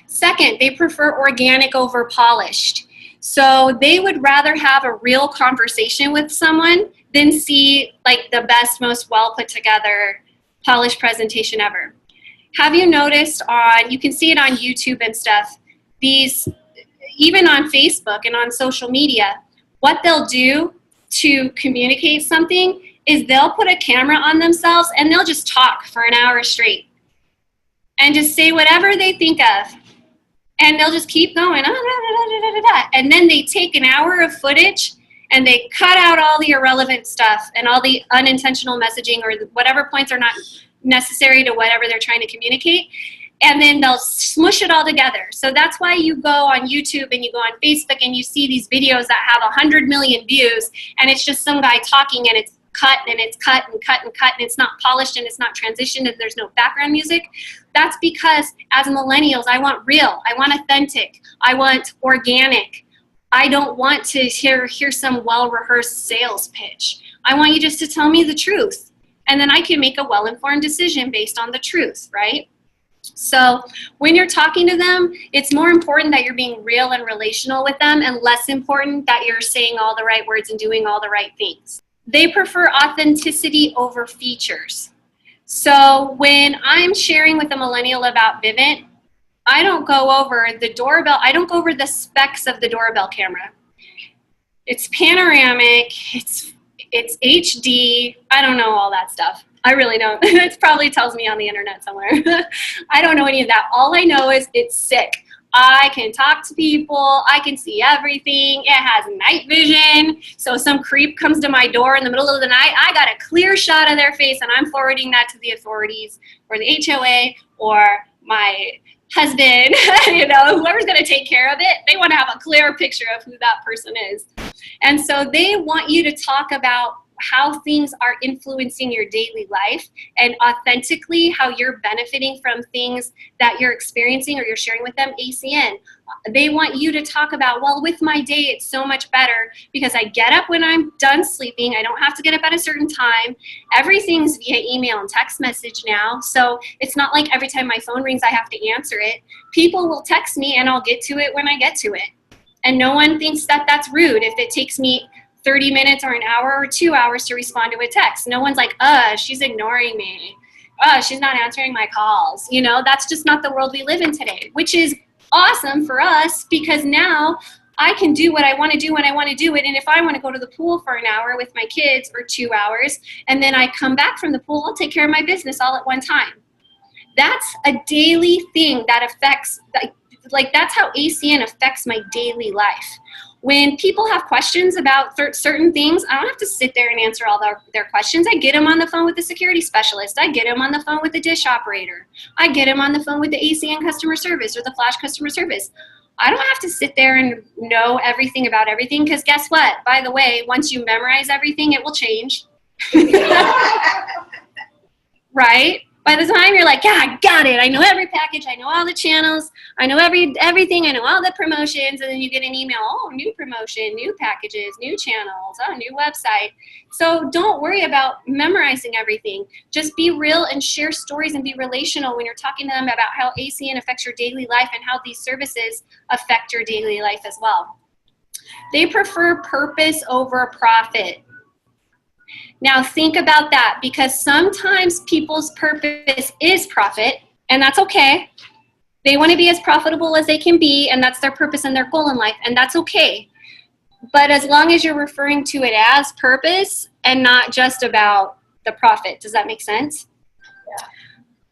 Second, they prefer organic over polished. So they would rather have a real conversation with someone than see like the best, most well put together, polished presentation ever. Have you noticed you can see it on YouTube and stuff, even on Facebook and on social media, what they'll do to communicate something is they'll put a camera on themselves and they'll just talk for an hour straight and just say whatever they think of. And they'll just keep going, and then they take an hour of footage and they cut out all the irrelevant stuff and all the unintentional messaging or whatever points are not necessary to whatever they're trying to communicate, and then they'll smush it all together. So that's why you go on YouTube and you go on Facebook and you see these videos that have 100 million views, and it's just some guy talking and it's cut and it's cut and cut and cut and it's not polished and it's not transitioned and there's no background music. That's because as millennials, I want real, I want authentic, I want organic. I don't want to hear some well-rehearsed sales pitch. I want you just to tell me the truth, and then I can make a well-informed decision based on the truth, right? So when you're talking to them, it's more important that you're being real and relational with them and less important that you're saying all the right words and doing all the right things. They prefer authenticity over features. So when I'm sharing with a millennial about Vivint, I don't go over the doorbell. I don't go over the specs of the doorbell camera. It's panoramic. It's HD. I don't know all that stuff. I really don't. It probably tells me on the internet somewhere. I don't know any of that. All I know is it's sick. I can talk to people. I can see everything. It has night vision. So some creep comes to my door in the middle of the night, I got a clear shot of their face, and I'm forwarding that to the authorities or the HOA or my husband, you know, whoever's going to take care of it. They want to have a clear picture of who that person is. And so they want you to talk about how things are influencing your daily life and authentically how you're benefiting from things that you're experiencing or you're sharing with them ACN. They want you to talk about, well, with my day, it's so much better because I get up when I'm done sleeping. I don't have to get up at a certain time. Everything's via email and text message now. So it's not like every time my phone rings, I have to answer it. People will text me and I'll get to it when I get to it. And no one thinks that that's rude if it takes me 30 minutes or an hour or 2 hours to respond to a text. No one's like, she's ignoring me. She's not answering my calls. You know, that's just not the world we live in today, which is awesome for us because now I can do what I want to do when I want to do it. And if I want to go to the pool for an hour with my kids or 2 hours, and then I come back from the pool, I'll take care of my business all at one time. That's a daily thing that affects, like that's how ACN affects my daily life. When people have questions about certain things, I don't have to sit there and answer all their questions. I get them on the phone with the security specialist. I get them on the phone with the dish operator. I get them on the phone with the ACN customer service or the Flash customer service. I don't have to sit there and know everything about everything because guess what? By the way, once you memorize everything, it will change. Right? By the time you're like, yeah, I got it. I know every package. I know all the channels. I know everything. I know all the promotions. And then you get an email, oh, new promotion, new packages, new channels, oh, new website. So don't worry about memorizing everything. Just be real and share stories and be relational when you're talking to them about how ACN affects your daily life and how these services affect your daily life as well. They prefer purpose over profit. Now think about that, because sometimes people's purpose is profit, and that's okay. They want to be as profitable as they can be, and that's their purpose and their goal in life, and that's okay. But as long as you're referring to it as purpose and not just about the profit, does that make sense? Yeah.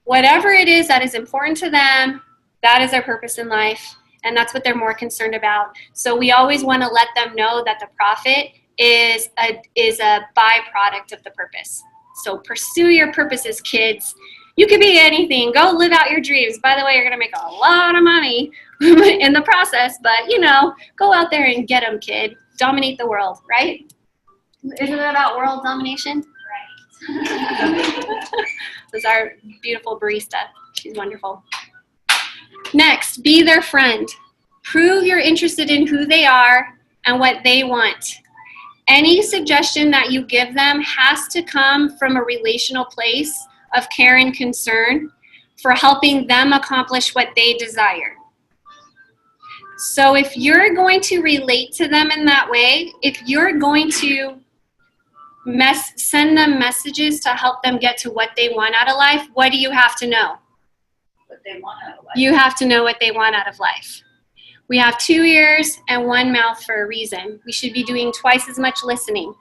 Whatever it is that is important to them, that is their purpose in life, and that's what they're more concerned about. So we always want to let them know that the profit is a byproduct of the purpose. So pursue your purposes, kids. You could be anything. Go live out your dreams. By the way, you're going to make a lot of money in the process, but, you know, go out there and get them, kid. Dominate the world, right? Isn't it about world domination? Right. This is our beautiful barista. She's wonderful. Next, be their friend. Prove you're interested in who they are and what they want. Any suggestion that you give them has to come from a relational place of care and concern for helping them accomplish what they desire. So if you're going to relate to them in that way, if you're going to send them messages to help them get to what they want out of life, what do you have to know? What they want out of life. You have to know what they want out of life. We have 2 ears and 1 mouth for a reason. We should be doing twice as much listening.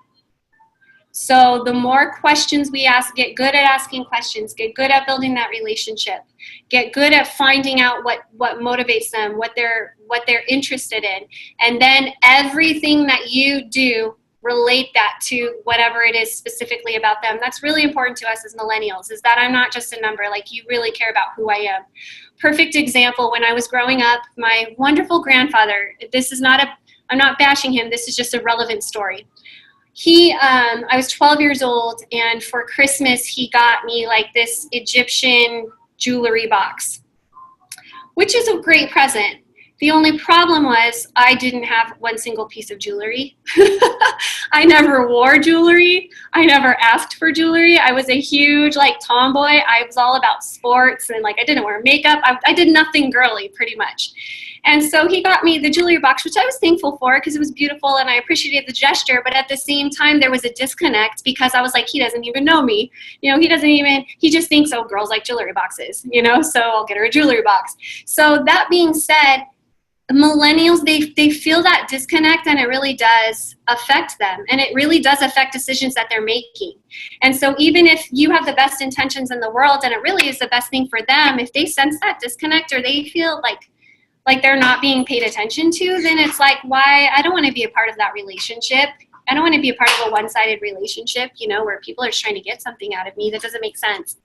So the more questions we ask, get good at asking questions, get good at building that relationship, get good at finding out what motivates them, what they're interested in. And then everything that you do, relate that to whatever it is specifically about them. That's really important to us as millennials, is that I'm not just a number. Like, you really care about who I am. Perfect example, when I was growing up, my wonderful grandfather, I'm not bashing him, this is just a relevant story. I was 12 years old, and for Christmas, he got me like this Egyptian jewelry box, which is a great present. The only problem was I didn't have one single piece of jewelry. I never wore jewelry. I never asked for jewelry. I was a huge tomboy. I was all about sports, and I didn't wear makeup. I did nothing girly pretty much. And so he got me the jewelry box, which I was thankful for because it was beautiful and I appreciated the gesture. But at the same time, there was a disconnect because I was like, he doesn't even know me. He just thinks, oh, girls like jewelry boxes, so I'll get her a jewelry box. So that being said, millennials, they feel that disconnect, and it really does affect them, and it really does affect decisions that they're making. And so even if you have the best intentions in the world and it really is the best thing for them, if they sense that disconnect or they feel like they're not being paid attention to, then it's like, why? I don't want to be a part of that relationship. I don't want to be a part of a one-sided relationship, where people are trying to get something out of me. That doesn't make sense.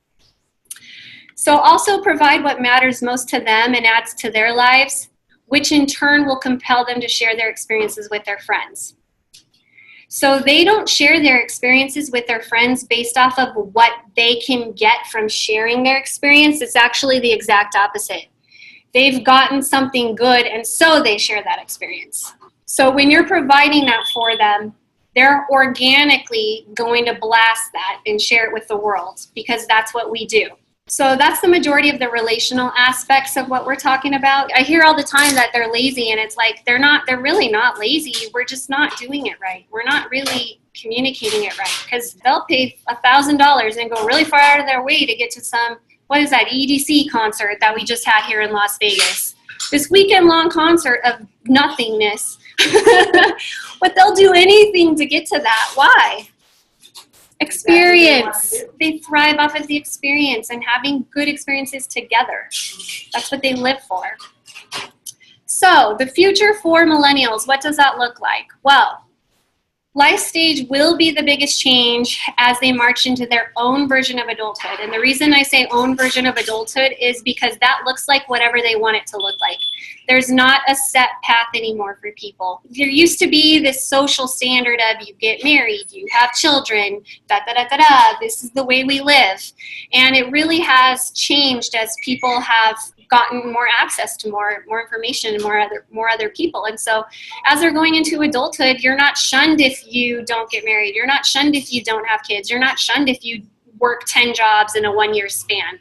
So also provide what matters most to them and adds to their lives, which in turn will compel them to share their experiences with their friends. So they don't share their experiences with their friends based off of what they can get from sharing their experience. It's actually the exact opposite. They've gotten something good, and so they share that experience. So when you're providing that for them, they're organically going to blast that and share it with the world, because that's what we do. So that's the majority of the relational aspects of what we're talking about. I hear all the time that they're lazy, and it's like they're really not lazy. We're just not doing it right. We're not really communicating it right, because they'll pay $1,000 and go really far out of their way to get to some, what is that, EDC concert that we just had here in Las Vegas. This weekend-long concert of nothingness. But they'll do anything to get to that. Why? Experience. They thrive off of the experience and having good experiences together. That's what they live for. So the future for millennials, what does that look like? Well, Life stage will be the biggest change as they march into their own version of adulthood. And the reason I say own version of adulthood is because that looks like whatever they want it to look like. There's not a set path anymore for people. There used to be this social standard of you get married, you have children, da-da-da-da-da, this is the way we live. And it really has changed as people have gotten more access to more information and more other people. And so as they're going into adulthood, you're not shunned if you don't get married. You're not shunned if you don't have kids. You're not shunned if you work 10 jobs in a 1-year span.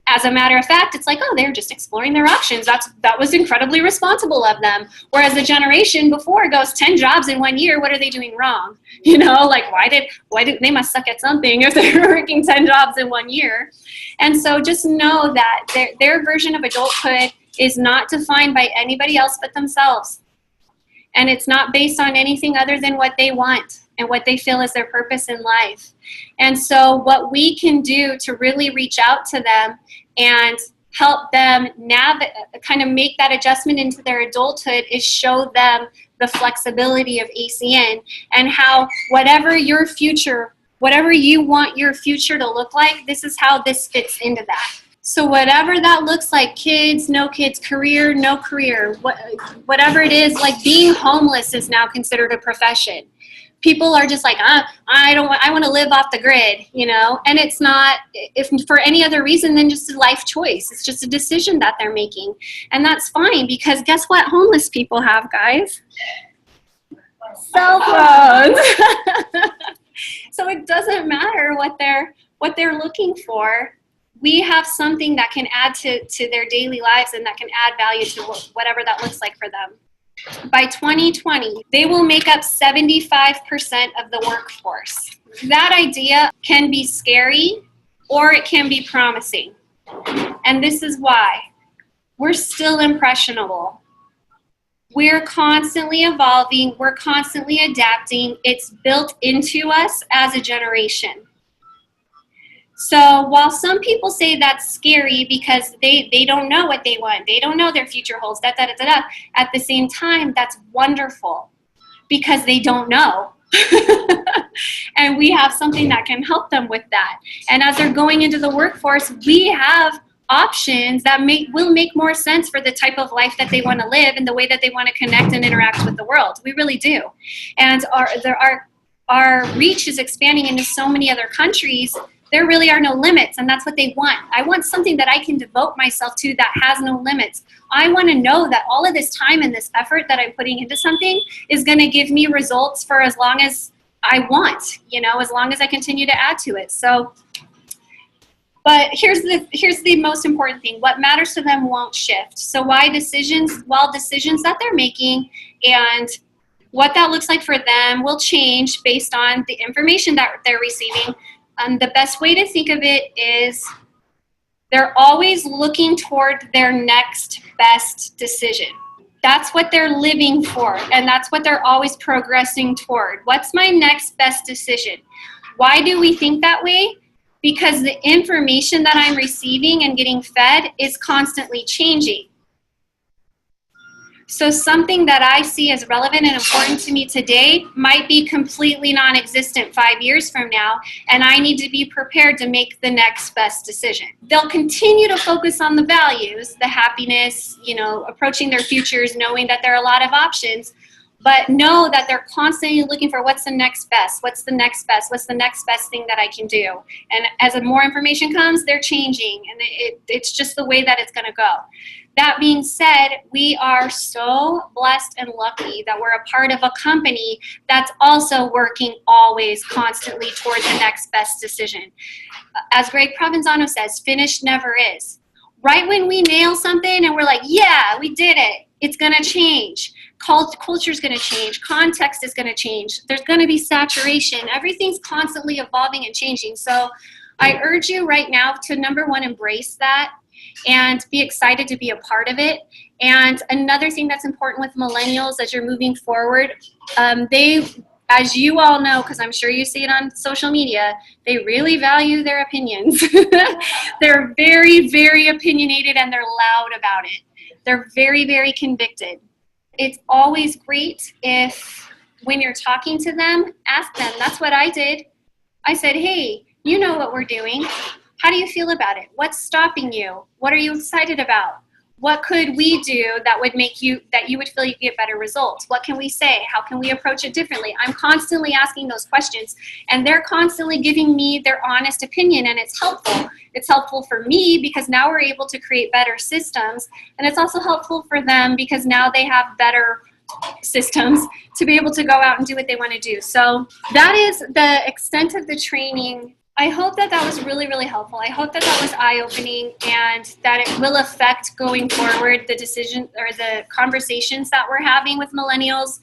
As a matter of fact, it's like, oh, they're just exploring their options. That was incredibly responsible of them. Whereas the generation before goes 10 jobs in 1 year, what are they doing wrong? You know, like why did they must suck at something if they're working 10 jobs in 1 year. And so just know that their version of adulthood is not defined by anybody else but themselves. And it's not based on anything other than what they want and what they feel is their purpose in life. And so what we can do to really reach out to them and help them kind of make that adjustment into their adulthood is show them the flexibility of ACN and how whatever you want your future to look like, this is how this fits into that. So whatever that looks like, kids, no kids, career, no career, whatever it is, like being homeless is now considered a profession. People are just like, I want to live off the grid, you know, and it's not if for any other reason than just a life choice. It's just a decision that they're making. And that's fine because guess what homeless people have, guys? Cell phones. So it doesn't matter what they're looking for. We have something that can add to their daily lives and that can add value to whatever that looks like for them. By 2020, they will make up 75% of the workforce. That idea can be scary or it can be promising. And this is why. We're still impressionable. We're constantly evolving. We're constantly adapting. It's built into us as a generation. So while some people say that's scary because they don't know what they want, they don't know their future holds, at the same time, that's wonderful because they don't know. And we have something that can help them with that. And as they're going into the workforce, we have options that will make more sense for the type of life that they want to live and the way that they want to connect and interact with the world. We really do. And our reach is expanding into so many other countries. There really are no limits, and that's what they want. I want something that I can devote myself to that has no limits. I want to know that all of this time and this effort that I'm putting into something is going to give me results for as long as I want, you know, as long as I continue to add to it. So, but here's the most important thing. What matters to them won't shift. So decisions that they're making and what that looks like for them will change based on the information that they're receiving. The best way to think of it is they're always looking toward their next best decision. That's what they're living for, and that's what they're always progressing toward. What's my next best decision? Why do we think that way? Because the information that I'm receiving and getting fed is constantly changing. So something that I see as relevant and important to me today might be completely non-existent 5 years from now, and I need to be prepared to make the next best decision. They'll continue to focus on the values, the happiness, you know, approaching their futures, knowing that there are a lot of options, but know that they're constantly looking for what's the next best, what's the next best thing that I can do. And as more information comes, they're changing, and it's just the way that it's going to go. That being said, we are so blessed and lucky that we're a part of a company that's also working always constantly toward the next best decision. As Greg Provenzano says, finished never is. Right when we nail something and we're like, yeah, we did it, it's going to change. Culture is going to change. Context is going to change. There's going to be saturation. Everything's constantly evolving and changing. So I urge you right now to, number one, embrace that and be excited to be a part of it. And another thing that's important with millennials as you're moving forward, they, as you all know, because I'm sure you see it on social media, they really value their opinions. They're very, very opinionated and they're loud about it. They're very, very convicted. It's always great if when you're talking to them, ask them. That's what I did. I said, hey, you know what we're doing. How do you feel about it? What's stopping you? What are you excited about? What could we do that would make you, that you would feel you get better results? What can we say? How can we approach it differently? I'm constantly asking those questions, and they're constantly giving me their honest opinion, and it's helpful. It's helpful for me because now we're able to create better systems, and it's also helpful for them because now they have better systems to be able to go out and do what they want to do. So that is the extent of the training. I hope that that was really, really helpful. I hope that that was eye-opening and that it will affect going forward the decision or the conversations that we're having with millennials.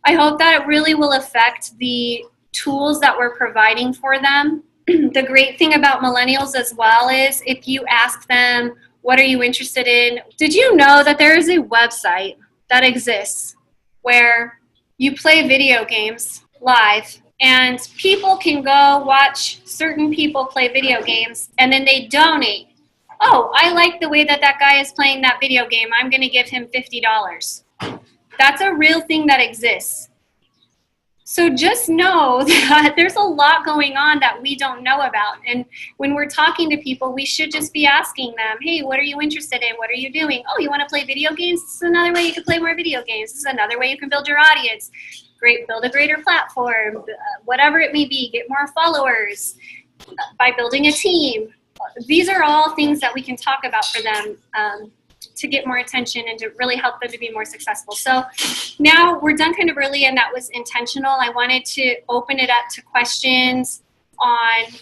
I hope that it really will affect the tools that we're providing for them. The great thing about millennials as well is if you ask them, what are you interested in? Did you know that there is a website that exists where you play video games live and people can go watch certain people play video games and then they donate. Oh, I like the way that that guy is playing that video game. I'm going to give him $50. That's a real thing that exists. So just know that there's a lot going on that we don't know about. And when we're talking to people, we should just be asking them, hey, what are you interested in? What are you doing? Oh, you want to play video games? This is another way you can play more video games. This is another way you can build your audience. Great, build a greater platform, whatever it may be, get more followers by building a team. These are all things that we can talk about for them to get more attention and to really help them to be more successful. So now we're done kind of early, and that was intentional. I wanted to open it up to questions on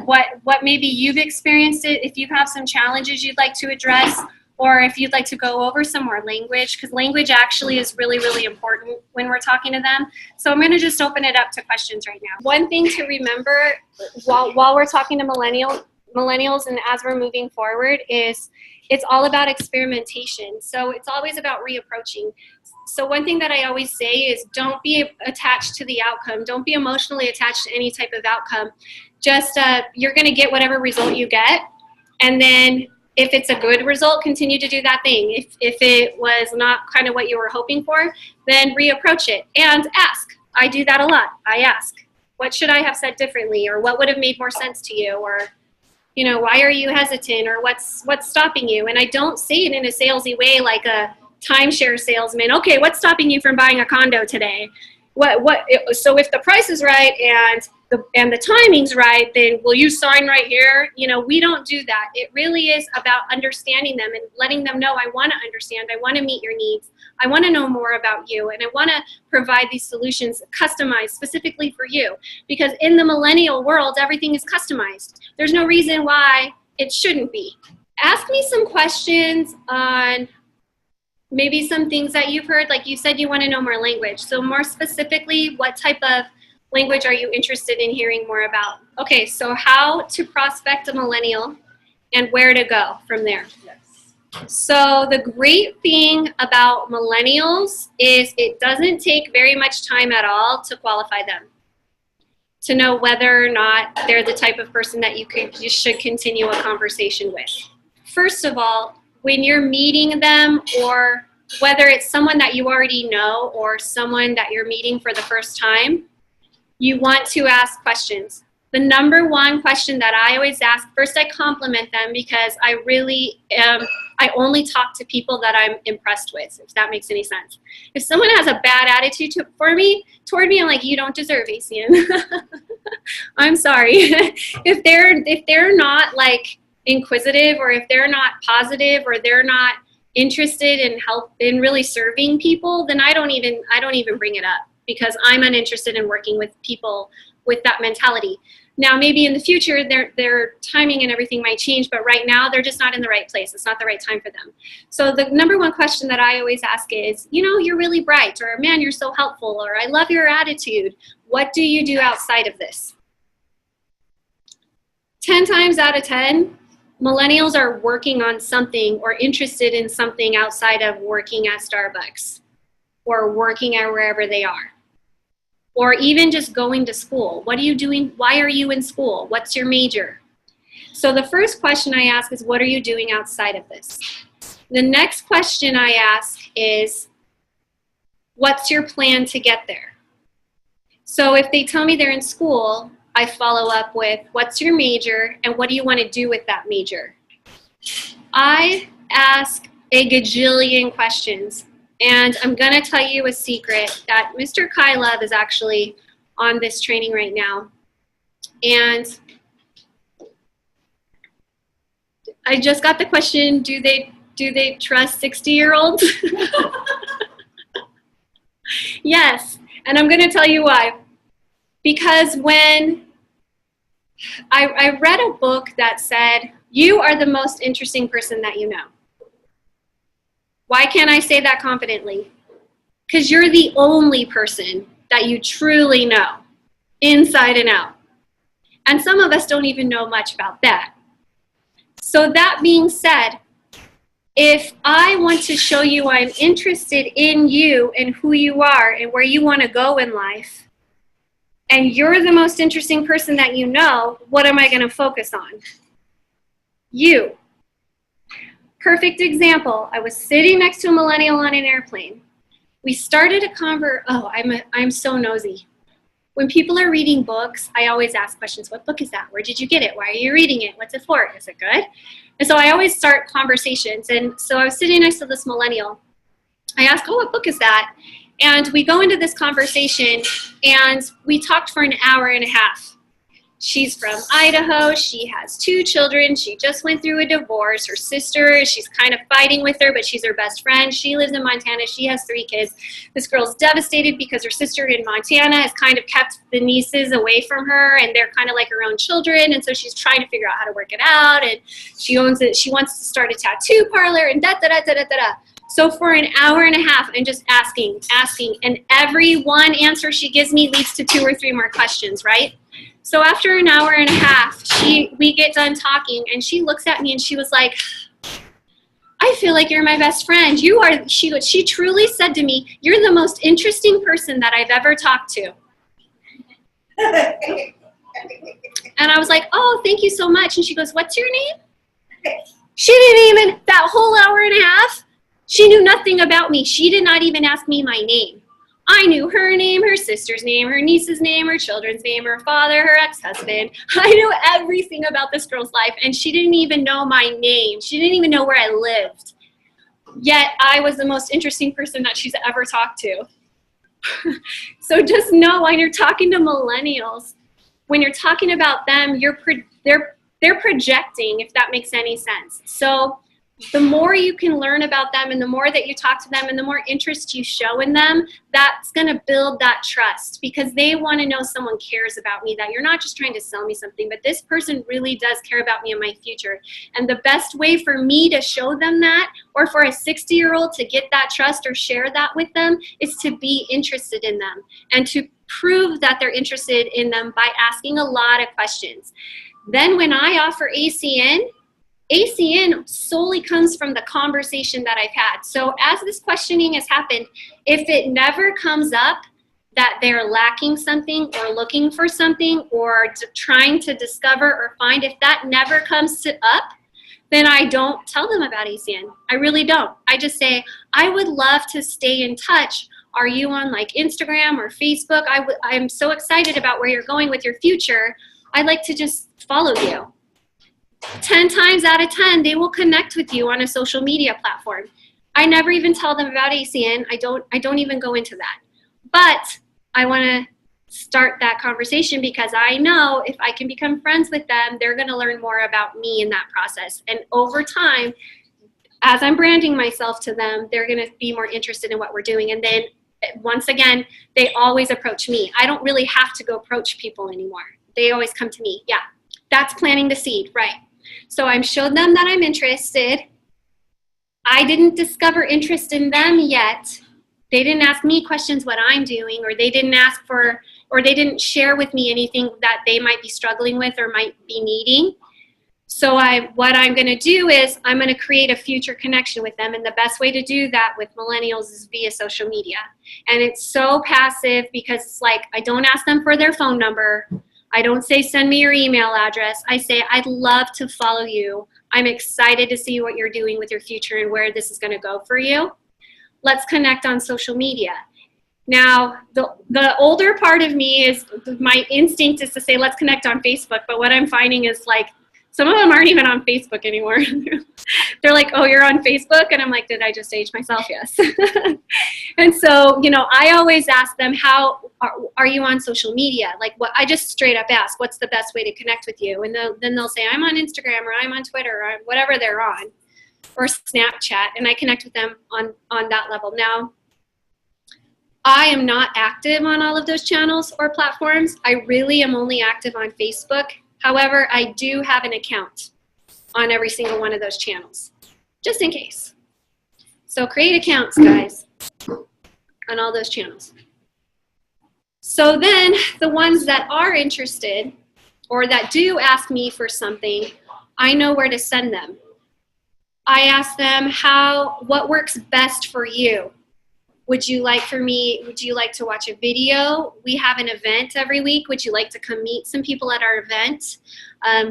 what maybe you've experienced it, if you have some challenges you'd like to address, or if you'd like to go over some more language, because language actually is really, really important when we're talking to them. So I'm going to just open it up to questions right now. One thing to remember while we're talking to millennials and as we're moving forward is it's all about experimentation. So it's always about reapproaching. So one thing that I always say is don't be attached to the outcome. Don't be emotionally attached to any type of outcome. Just you're going to get whatever result you get, and then if it's a good result, continue to do that thing. If it was not kind of what you were hoping for, then reapproach it and ask. I do that a lot. I ask, what should I have said differently, or what would have made more sense to you, or you know, why are you hesitant, or what's stopping you? And I don't say it in a salesy way like a timeshare salesman. Okay, what's stopping you from buying a condo today? So if the price is right and the timing's right, then will you sign right here? You know, we don't do that. It really is about understanding them and letting them know, I want to understand, I want to meet your needs, I want to know more about you, and I want to provide these solutions customized specifically for you. Because in the millennial world, everything is customized. There's no reason why it shouldn't be. Ask me some questions on maybe some things that you've heard. Like you said, you want to know more language. So more specifically, what type of language are you interested in hearing more about? Okay, so how to prospect a millennial and where to go from there. Yes. So the great thing about millennials is it doesn't take very much time at all to qualify them, to know whether or not they're the type of person that you should continue a conversation with. First of all, when you're meeting them, or whether it's someone that you already know or someone that you're meeting for the first time, you want to ask questions. The number one question that I always ask, first I compliment them because I only talk to people that I'm impressed with, if that makes any sense. If someone has a bad attitude toward me, I'm like, you don't deserve ACN. I'm sorry. If they're not like inquisitive, or if they're not positive, or they're not interested in really serving people, then I don't even bring it up, because I'm uninterested in working with people with that mentality. Now, maybe in the future, their timing and everything might change, but right now they're just not in the right place. It's not the right time for them. So the number one question that I always ask is, you know, you're really bright, or man, you're so helpful, or I love your attitude. What do you do outside of this? 10 times out of 10, millennials are working on something or interested in something outside of working at Starbucks or working at wherever they are. Or even just going to school. What are you doing? Why are you in school? What's your major? So the first question I ask is, what are you doing outside of this? The next question I ask is, what's your plan to get there? So if they tell me they're in school, I follow up with, what's your major and what do you want to do with that major? I ask a gajillion questions, and I'm going to tell you a secret that Mr. Kai Love is actually on this training right now. And I just got the question, do they trust 60-year-olds? Yes, and I'm going to tell you why. Because when I read a book that said, you are the most interesting person that you know. Why can't I say that confidently? Because you're the only person that you truly know, inside and out. And some of us don't even know much about that. So that being said, if I want to show you I'm interested in you and who you are and where you want to go in life, and you're the most interesting person that you know, what am I going to focus on? You. Perfect example. I was sitting next to a millennial on an airplane. We started a I'm so nosy. When people are reading books, I always ask questions. What book is that? Where did you get it? Why are you reading it? What's it for? Is it good? And so I always start conversations. And so I was sitting next to this millennial. I asked, what book is that? And we go into this conversation, and we talked for an hour and a half. She's from Idaho. She has 2 children. She just went through a divorce. Her sister, she's kind of fighting with her, but she's her best friend. She lives in Montana. She has 3 kids. This girl's devastated because her sister in Montana has kind of kept the nieces away from her, and they're kind of like her own children. And so she's trying to figure out how to work it out. And she owns it. She wants to start a tattoo parlor and da-da-da-da-da-da. So for an hour and a half, I'm just asking, and every one answer she gives me leads to 2 or 3 more questions, right? So after an hour and a half, we get done talking, and she looks at me and she was like, I feel like you're my best friend. She truly said to me, you're the most interesting person that I've ever talked to. And I was like, oh, thank you so much. And she goes, what's your name? She didn't even, that whole hour and a half, she knew nothing about me. She did not even ask me my name. I knew her name, her sister's name, her niece's name, her children's name, her father, her ex-husband. I knew everything about this girl's life, and she didn't even know my name. She didn't even know where I lived. Yet I was the most interesting person that she's ever talked to. So just know, when you're talking to millennials, when you're talking about them, they're projecting, if that makes any sense. So the more you can learn about them, and the more that you talk to them, and the more interest you show in them, that's going to build that trust, because they want to know someone cares about me, that you're not just trying to sell me something, but this person really does care about me and my future. And the best way for me to show them that, or for a 60-year-old to get that trust or share that with them, is to be interested in them and to prove that they're interested in them by asking a lot of questions. Then when I offer ACN solely comes from the conversation that I've had. So as this questioning has happened, if it never comes up that they're lacking something or looking for something or trying to discover or find, if that never comes up, then I don't tell them about ACN. I really don't. I just say, I would love to stay in touch. Are you on like Instagram or Facebook? I'm so excited about where you're going with your future. I'd like to just follow you. 10 times out of 10, they will connect with you on a social media platform. I never even tell them about ACN. I don't even go into that. But I want to start that conversation, because I know if I can become friends with them, they're going to learn more about me in that process. And over time, as I'm branding myself to them, they're going to be more interested in what we're doing. And then once again, they always approach me. I don't really have to go approach people anymore. They always come to me. Yeah, that's planting the seed, right? So I've showed them that I'm interested. I didn't discover interest in them yet. They didn't ask me questions what I'm doing, or they didn't ask for, or they didn't share with me anything that they might be struggling with or might be needing. So what I'm going to do is I'm going to create a future connection with them. And the best way to do that with millennials is via social media. And it's so passive, because it's like, I don't ask them for their phone number. I don't say, send me your email address. I say, I'd love to follow you. I'm excited to see what you're doing with your future and where this is going to go for you. Let's connect on social media. Now, the older part of me is, my instinct is to say, let's connect on Facebook. But what I'm finding is like, some of them aren't even on Facebook anymore. They're like, oh, you're on Facebook? And I'm like, did I just age myself? Yes. And so, you know, I always ask them, how are you on social media? Like, what I just straight up ask, what's the best way to connect with you? And then they'll say, I'm on Instagram, or I'm on Twitter, or whatever they're on, or Snapchat. And I connect with them on that level. Now, I am not active on all of those channels or platforms. I really am only active on Facebook. However, I do have an account on every single one of those channels, just in case. So create accounts, guys, on all those channels. So then the ones that are interested or that do ask me for something, I know where to send them. I ask them, what works best for you? Would you like to watch a video? We have an event every week. Would you like to come meet some people at our event?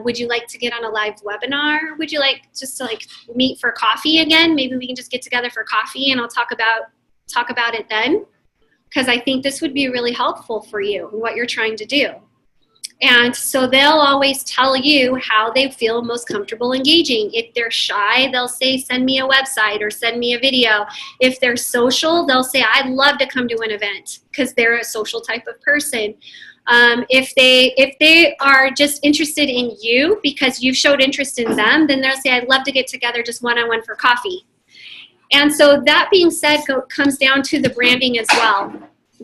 Would you like to get on a live webinar? Would you like just to meet for coffee again? Maybe we can just get together for coffee and I'll talk about it then. Because I think this would be really helpful for you and what you're trying to do. And so they'll always tell you how they feel most comfortable engaging. If they're shy, they'll say, send me a website or send me a video. If they're social, they'll say, I'd love to come to an event, because they're a social type of person. If they are just interested in you because you've showed interest in them, then they'll say, I'd love to get together just one-on-one for coffee. And so that being said, comes down to the branding as well.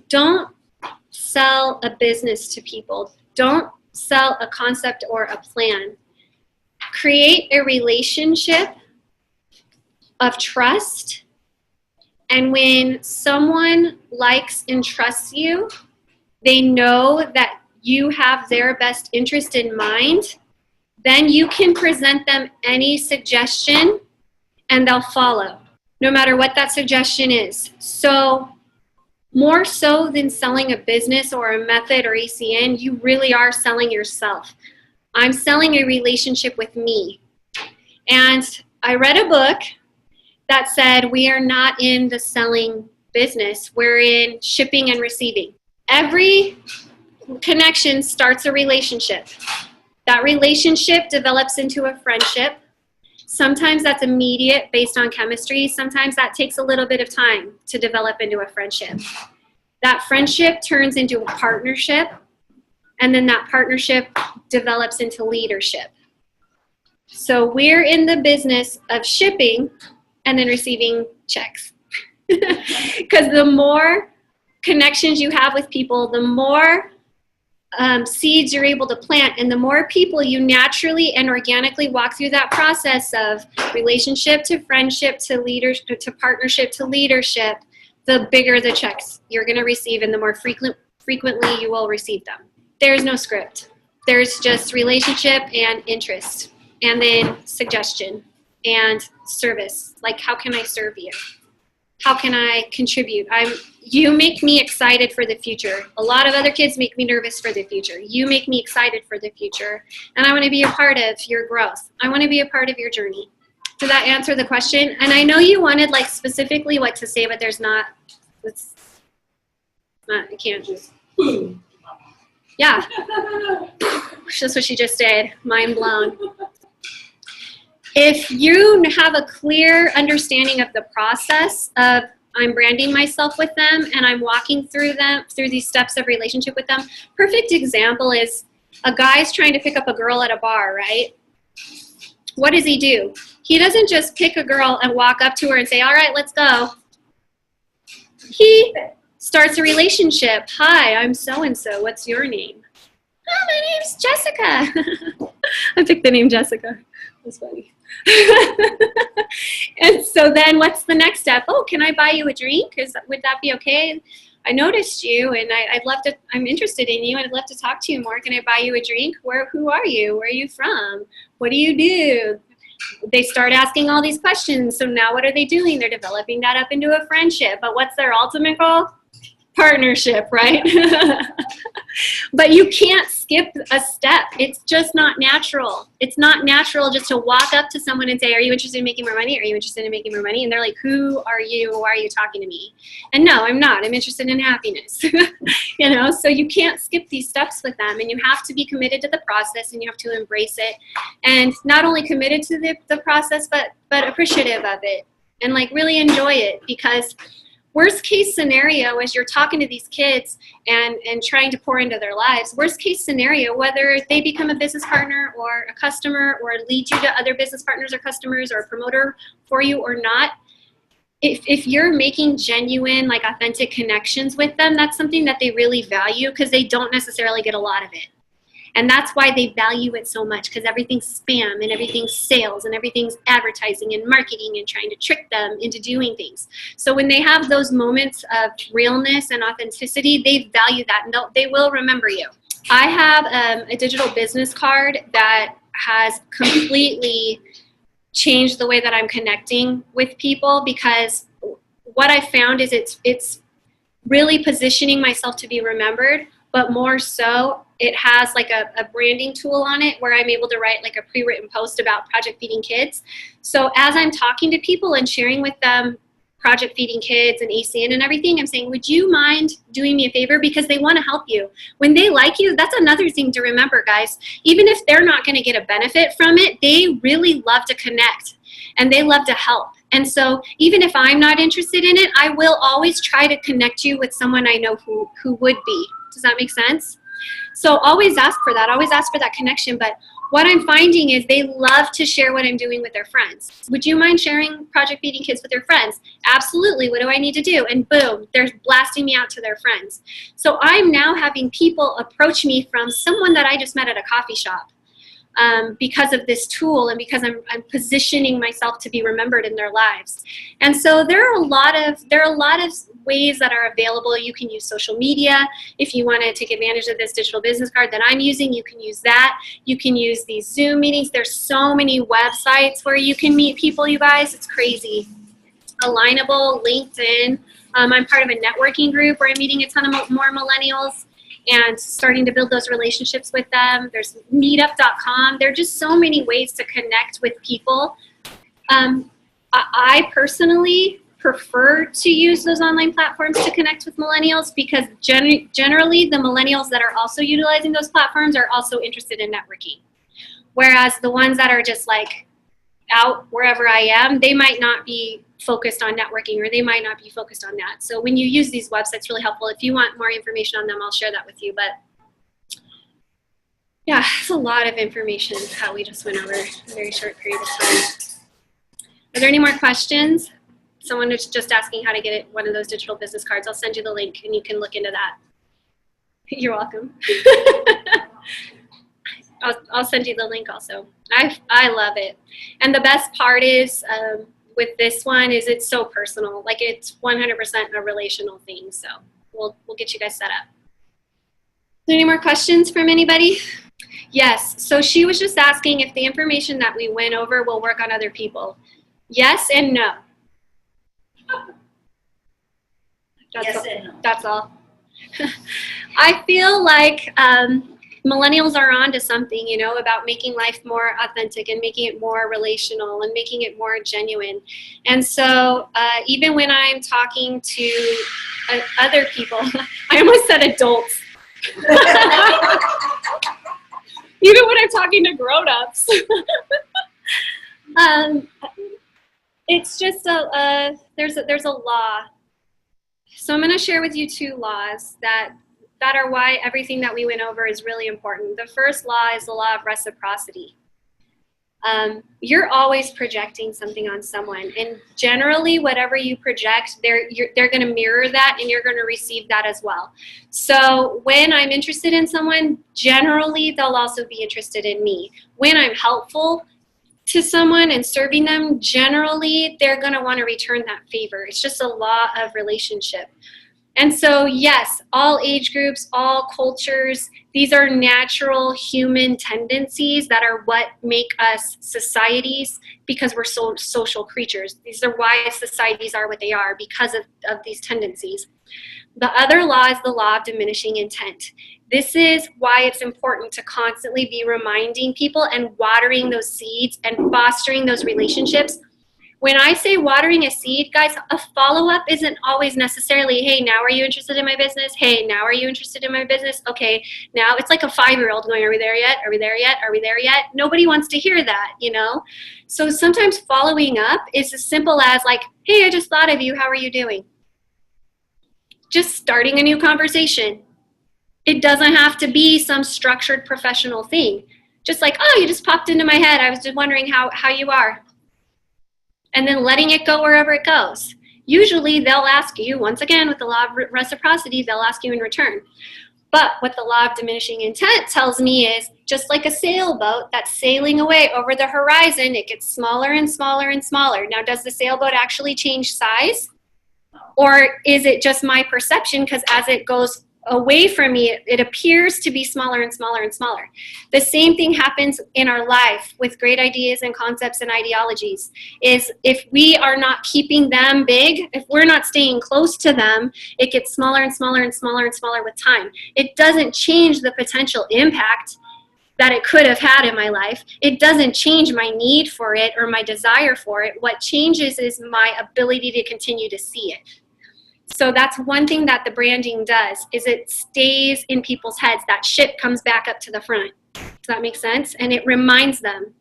Don't sell a business to people. Don't sell a concept or a plan. Create a relationship of trust. And when someone likes and trusts you, they know that you have their best interest in mind, then you can present them any suggestion and they'll follow, no matter what that suggestion is. So more so than selling a business or a method or ACN, you really are selling yourself. I'm selling a relationship with me. And I read a book that said we are not in the selling business. We're in shipping and receiving. Every connection starts a relationship. That relationship develops into a friendship. Sometimes that's immediate based on chemistry. Sometimes that takes a little bit of time to develop into a friendship. That friendship turns into a partnership, and then that partnership develops into leadership. So we're in the business of shipping and then receiving checks. Because the more connections you have with people, the more seeds you're able to plant, and the more people you naturally and organically walk through that process of relationship to friendship to leadership to partnership to leadership, the bigger the checks you're going to receive and the more frequently you will receive them. There's no script. There's just relationship and interest, and then suggestion and service. Like, how can I serve you? How can I contribute? You make me excited for the future. A lot of other kids make me nervous for the future. You make me excited for the future. And I want to be a part of your growth. I want to be a part of your journey. Did that answer the question? And I know you wanted specifically what to say, but there's not. I can't just. Yeah. That's what she just did. Mind blown. If you have a clear understanding of the process of I'm branding myself with them and I'm walking through these steps of relationship with them, perfect example is a guy's trying to pick up a girl at a bar, right? What does he do? He doesn't just pick a girl and walk up to her and say, all right, let's go. He starts a relationship. Hi, I'm so-and-so. What's your name? Oh, my name's Jessica. I picked the name Jessica. That's funny. And so then what's the next step? Oh, can I buy you a drink? Would that be okay? I noticed you and I'm interested in you and I'd love to talk to you more. Can I buy you a drink? Who are you? Where are you from? What do you do? They start asking all these questions. So now what are they doing? They're developing that up into a friendship. But what's their ultimate goal? Partnership, right? But you can't skip a step. It's just not natural. It's not natural just to walk up to someone and say, are you interested in making more money? Are you interested in making more money? And they're like, who are you? Why are you talking to me? And no, I'm not. I'm interested in happiness. You know, so you can't skip these steps with them, and you have to be committed to the process, and you have to embrace it. And not only committed to the process, but appreciative of it, and like really enjoy it. Because worst case scenario, as you're talking to these kids and trying to pour into their lives, worst case scenario, whether they become a business partner or a customer or lead you to other business partners or customers or a promoter for you or not, if you're making genuine, like authentic connections with them, that's something that they really value, because they don't necessarily get a lot of it. And that's why they value it so much, because everything's spam and everything's sales and everything's advertising and marketing and trying to trick them into doing things. So when they have those moments of realness and authenticity, they value that, and they will remember you. I have a digital business card that has completely changed the way that I'm connecting with people, because what I found is it's really positioning myself to be remembered, but more so it has like a branding tool on it where I'm able to write like a pre-written post about Project Feeding Kids. So as I'm talking to people and sharing with them Project Feeding Kids and ACN and everything, I'm saying, would you mind doing me a favor? Because they want to help you. When they like you, that's another thing to remember, guys. Even if they're not going to get a benefit from it, they really love to connect and they love to help. And so even if I'm not interested in it, I will always try to connect you with someone I know who would be. Does that make sense? So always ask for that. Always ask for that connection. But what I'm finding is they love to share what I'm doing with their friends. Would you mind sharing Project Feeding Kids with your friends? Absolutely. What do I need to do? And boom, they're blasting me out to their friends. So I'm now having people approach me from someone that I just met at a coffee shop. Because of this tool, and because I'm positioning myself to be remembered in their lives. And so there are a lot of ways that are available. You can use social media. If you want to take advantage of this digital business card that I'm using, you can use that. You can use these Zoom meetings. There's so many websites where you can meet people, you guys. It's crazy. Alignable, LinkedIn. I'm part of a networking group where I'm meeting a ton of more millennials and starting to build those relationships with them. There's meetup.com. There are just so many ways to connect with people. I personally prefer to use those online platforms to connect with millennials, because generally the millennials that are also utilizing those platforms are also interested in networking. Whereas the ones that are just like out wherever I am, they might not be focused on networking, or they might not be focused on that. So when you use these websites, it's really helpful. If you want more information on them, I'll share that with you. But yeah, it's a lot of information that we just went over in a very short period of time. Are there any more questions? Someone is just asking how to get one of those digital business cards. I'll send you the link and you can look into that. You're welcome. I'll send you the link also. I love it. And the best part is, with this one, is it's so personal. Like, it's 100% a relational thing. So we'll get you guys set up. Are there any more questions from anybody? Yes. So she was just asking if the information that we went over will work on other people. Yes and no. That's all. I feel like millennials are onto something, you know, about making life more authentic and making it more relational and making it more genuine. And so even when I'm talking to other people, I almost said adults. Even when I'm talking to grown-ups. It's just there's a law. So I'm going to share with you two laws that are why everything that we went over is really important. The first law is the law of reciprocity. You're always projecting something on someone, and generally whatever you project, they're going to mirror that, and you're going to receive that as well. So when I'm interested in someone, generally they'll also be interested in me. When I'm helpful to someone and serving them, generally they're going to want to return that favor. It's just a law of relationship. And so, yes, all age groups, all cultures, these are natural human tendencies that are what make us societies, because we're social creatures. These are why societies are what they are, because of these tendencies. The other law is the law of diminishing intent. This is why it's important to constantly be reminding people and watering those seeds and fostering those relationships. When I say watering a seed, guys, a follow-up isn't always necessarily, hey, now are you interested in my business? Hey, now are you interested in my business? Okay, now it's like a 5-year-old going, are we there yet? Are we there yet? Are we there yet? Nobody wants to hear that, you know? So sometimes following up is as simple as like, hey, I just thought of you. How are you doing? Just starting a new conversation. It doesn't have to be some structured professional thing. Just like, oh, you just popped into my head. I was just wondering how you are. And then letting it go wherever it goes. Usually they'll ask you, once again, with the law of reciprocity, they'll ask you in return. But what the law of diminishing intent tells me is just like a sailboat that's sailing away over the horizon, it gets smaller and smaller and smaller. Now, does the sailboat actually change size? Or is it just my perception? Because as it goes away from me, it appears to be smaller and smaller and smaller. The same thing happens in our life with great ideas and concepts and ideologies, is if we are not keeping them big, if we're not staying close to them, it gets smaller and smaller and smaller and smaller with time. It doesn't change the potential impact that it could have had in my life. It doesn't change my need for it or my desire for it. What changes is my ability to continue to see it. So that's one thing that the branding does, is it stays in people's heads. That ship comes back up to the front. Does that make sense? And it reminds them.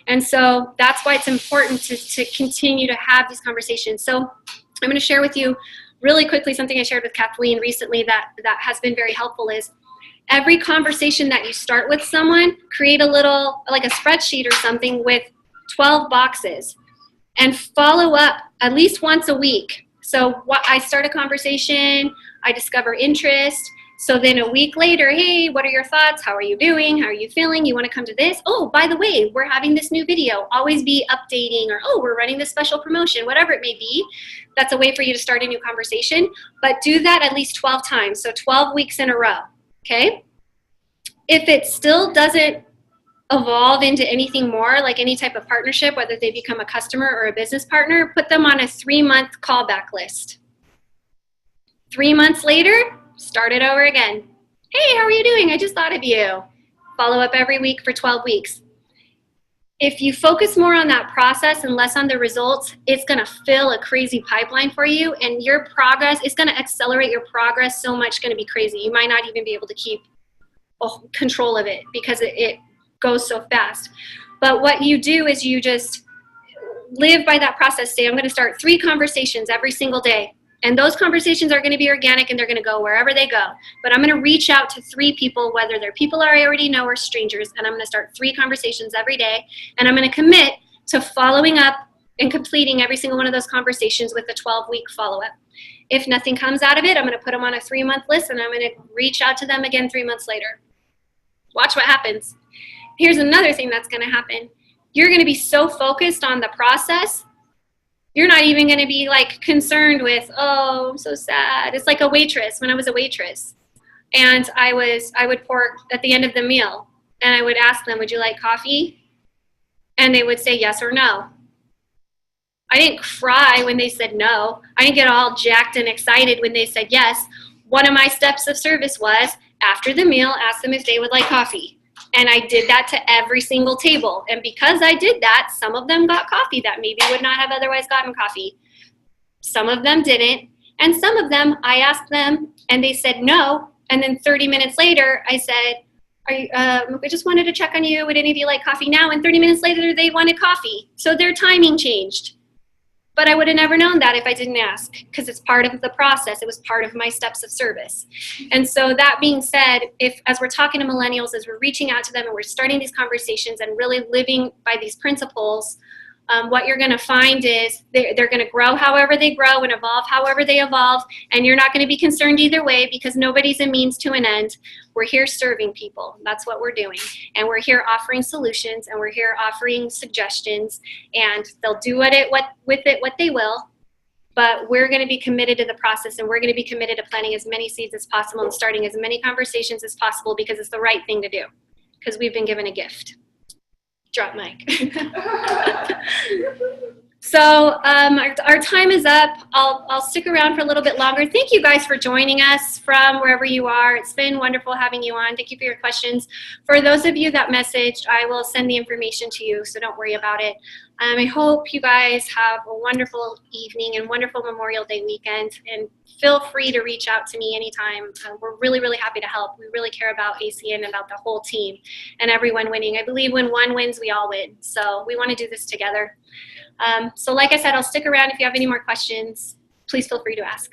And so that's why it's important to continue to have these conversations. So I'm going to share with you really quickly something I shared with Kathleen recently that has been very helpful is every conversation that you start with someone, create a little, like a spreadsheet or something with 12 boxes and follow up at least once a week. So I start a conversation, I discover interest. So then a week later, hey, what are your thoughts? How are you doing? How are you feeling? You want to come to this? Oh, by the way, we're having this new video. Always be updating, or oh, we're running this special promotion, whatever it may be. That's a way for you to start a new conversation. But do that at least 12 times, so 12 weeks in a row, okay? If it still doesn't evolve into anything more, like any type of partnership, whether they become a customer or a business partner, put them on a 3-month callback list. 3 months later, start it over again. Hey, how are you doing? I just thought of you. Follow up every week for 12 weeks. If you focus more on that process and less on the results, it's going to fill a crazy pipeline for you, and your progress, it's going to accelerate your progress so much, it's going to be crazy. You might not even be able to keep control of it because it goes so fast. But what you do is you just live by that process. Say, I'm going to start 3 conversations every single day. And those conversations are going to be organic and they're going to go wherever they go. But I'm going to reach out to 3 people, whether they're people I already know or strangers, and I'm going to start 3 conversations every day. And I'm going to commit to following up and completing every single one of those conversations with a 12-week follow-up. If nothing comes out of it, I'm going to put them on a 3-month list and I'm going to reach out to them again 3 months later. Watch what happens. Here's another thing that's going to happen. You're going to be so focused on the process, you're not even going to be like concerned with, oh, I'm so sad. It's like a waitress. When I was a waitress, and I would pour at the end of the meal, and I would ask them, would you like coffee? And they would say yes or no. I didn't cry when they said no. I didn't get all jacked and excited when they said yes. One of my steps of service was, after the meal, ask them if they would like coffee. And I did that to every single table. And because I did that, some of them got coffee that maybe would not have otherwise gotten coffee. Some of them didn't. And some of them, I asked them and they said no. And then 30 minutes later, I said, I just wanted to check on you. Would any of you like coffee now? And 30 minutes later, they wanted coffee. So their timing changed. But I would have never known that if I didn't ask, because it's part of the process. It was part of my steps of service. And so that being said, as we're talking to millennials, as we're reaching out to them and we're starting these conversations and really living by these principles, what you're going to find is they're going to grow however they grow and evolve however they evolve. And you're not going to be concerned either way, because nobody's a means to an end. We're here serving people. That's what we're doing. And we're here offering solutions, and we're here offering suggestions, and they'll do with it what they will. But we're going to be committed to the process, and we're going to be committed to planting as many seeds as possible and starting as many conversations as possible, because it's the right thing to do, because we've been given a gift. Drop mic. So our time is up. I'll stick around for a little bit longer. Thank you guys for joining us from wherever you are. It's been wonderful having you on. Thank you for your questions. For those of you that messaged, I will send the information to you, so don't worry about it. I hope you guys have a wonderful evening and wonderful Memorial Day weekend. And feel free to reach out to me anytime. We're really, really happy to help. We really care about ACN and about the whole team and everyone winning. I believe when one wins, we all win. So we want to do this together. So like I said, I'll stick around if you have any more questions. Please feel free to ask.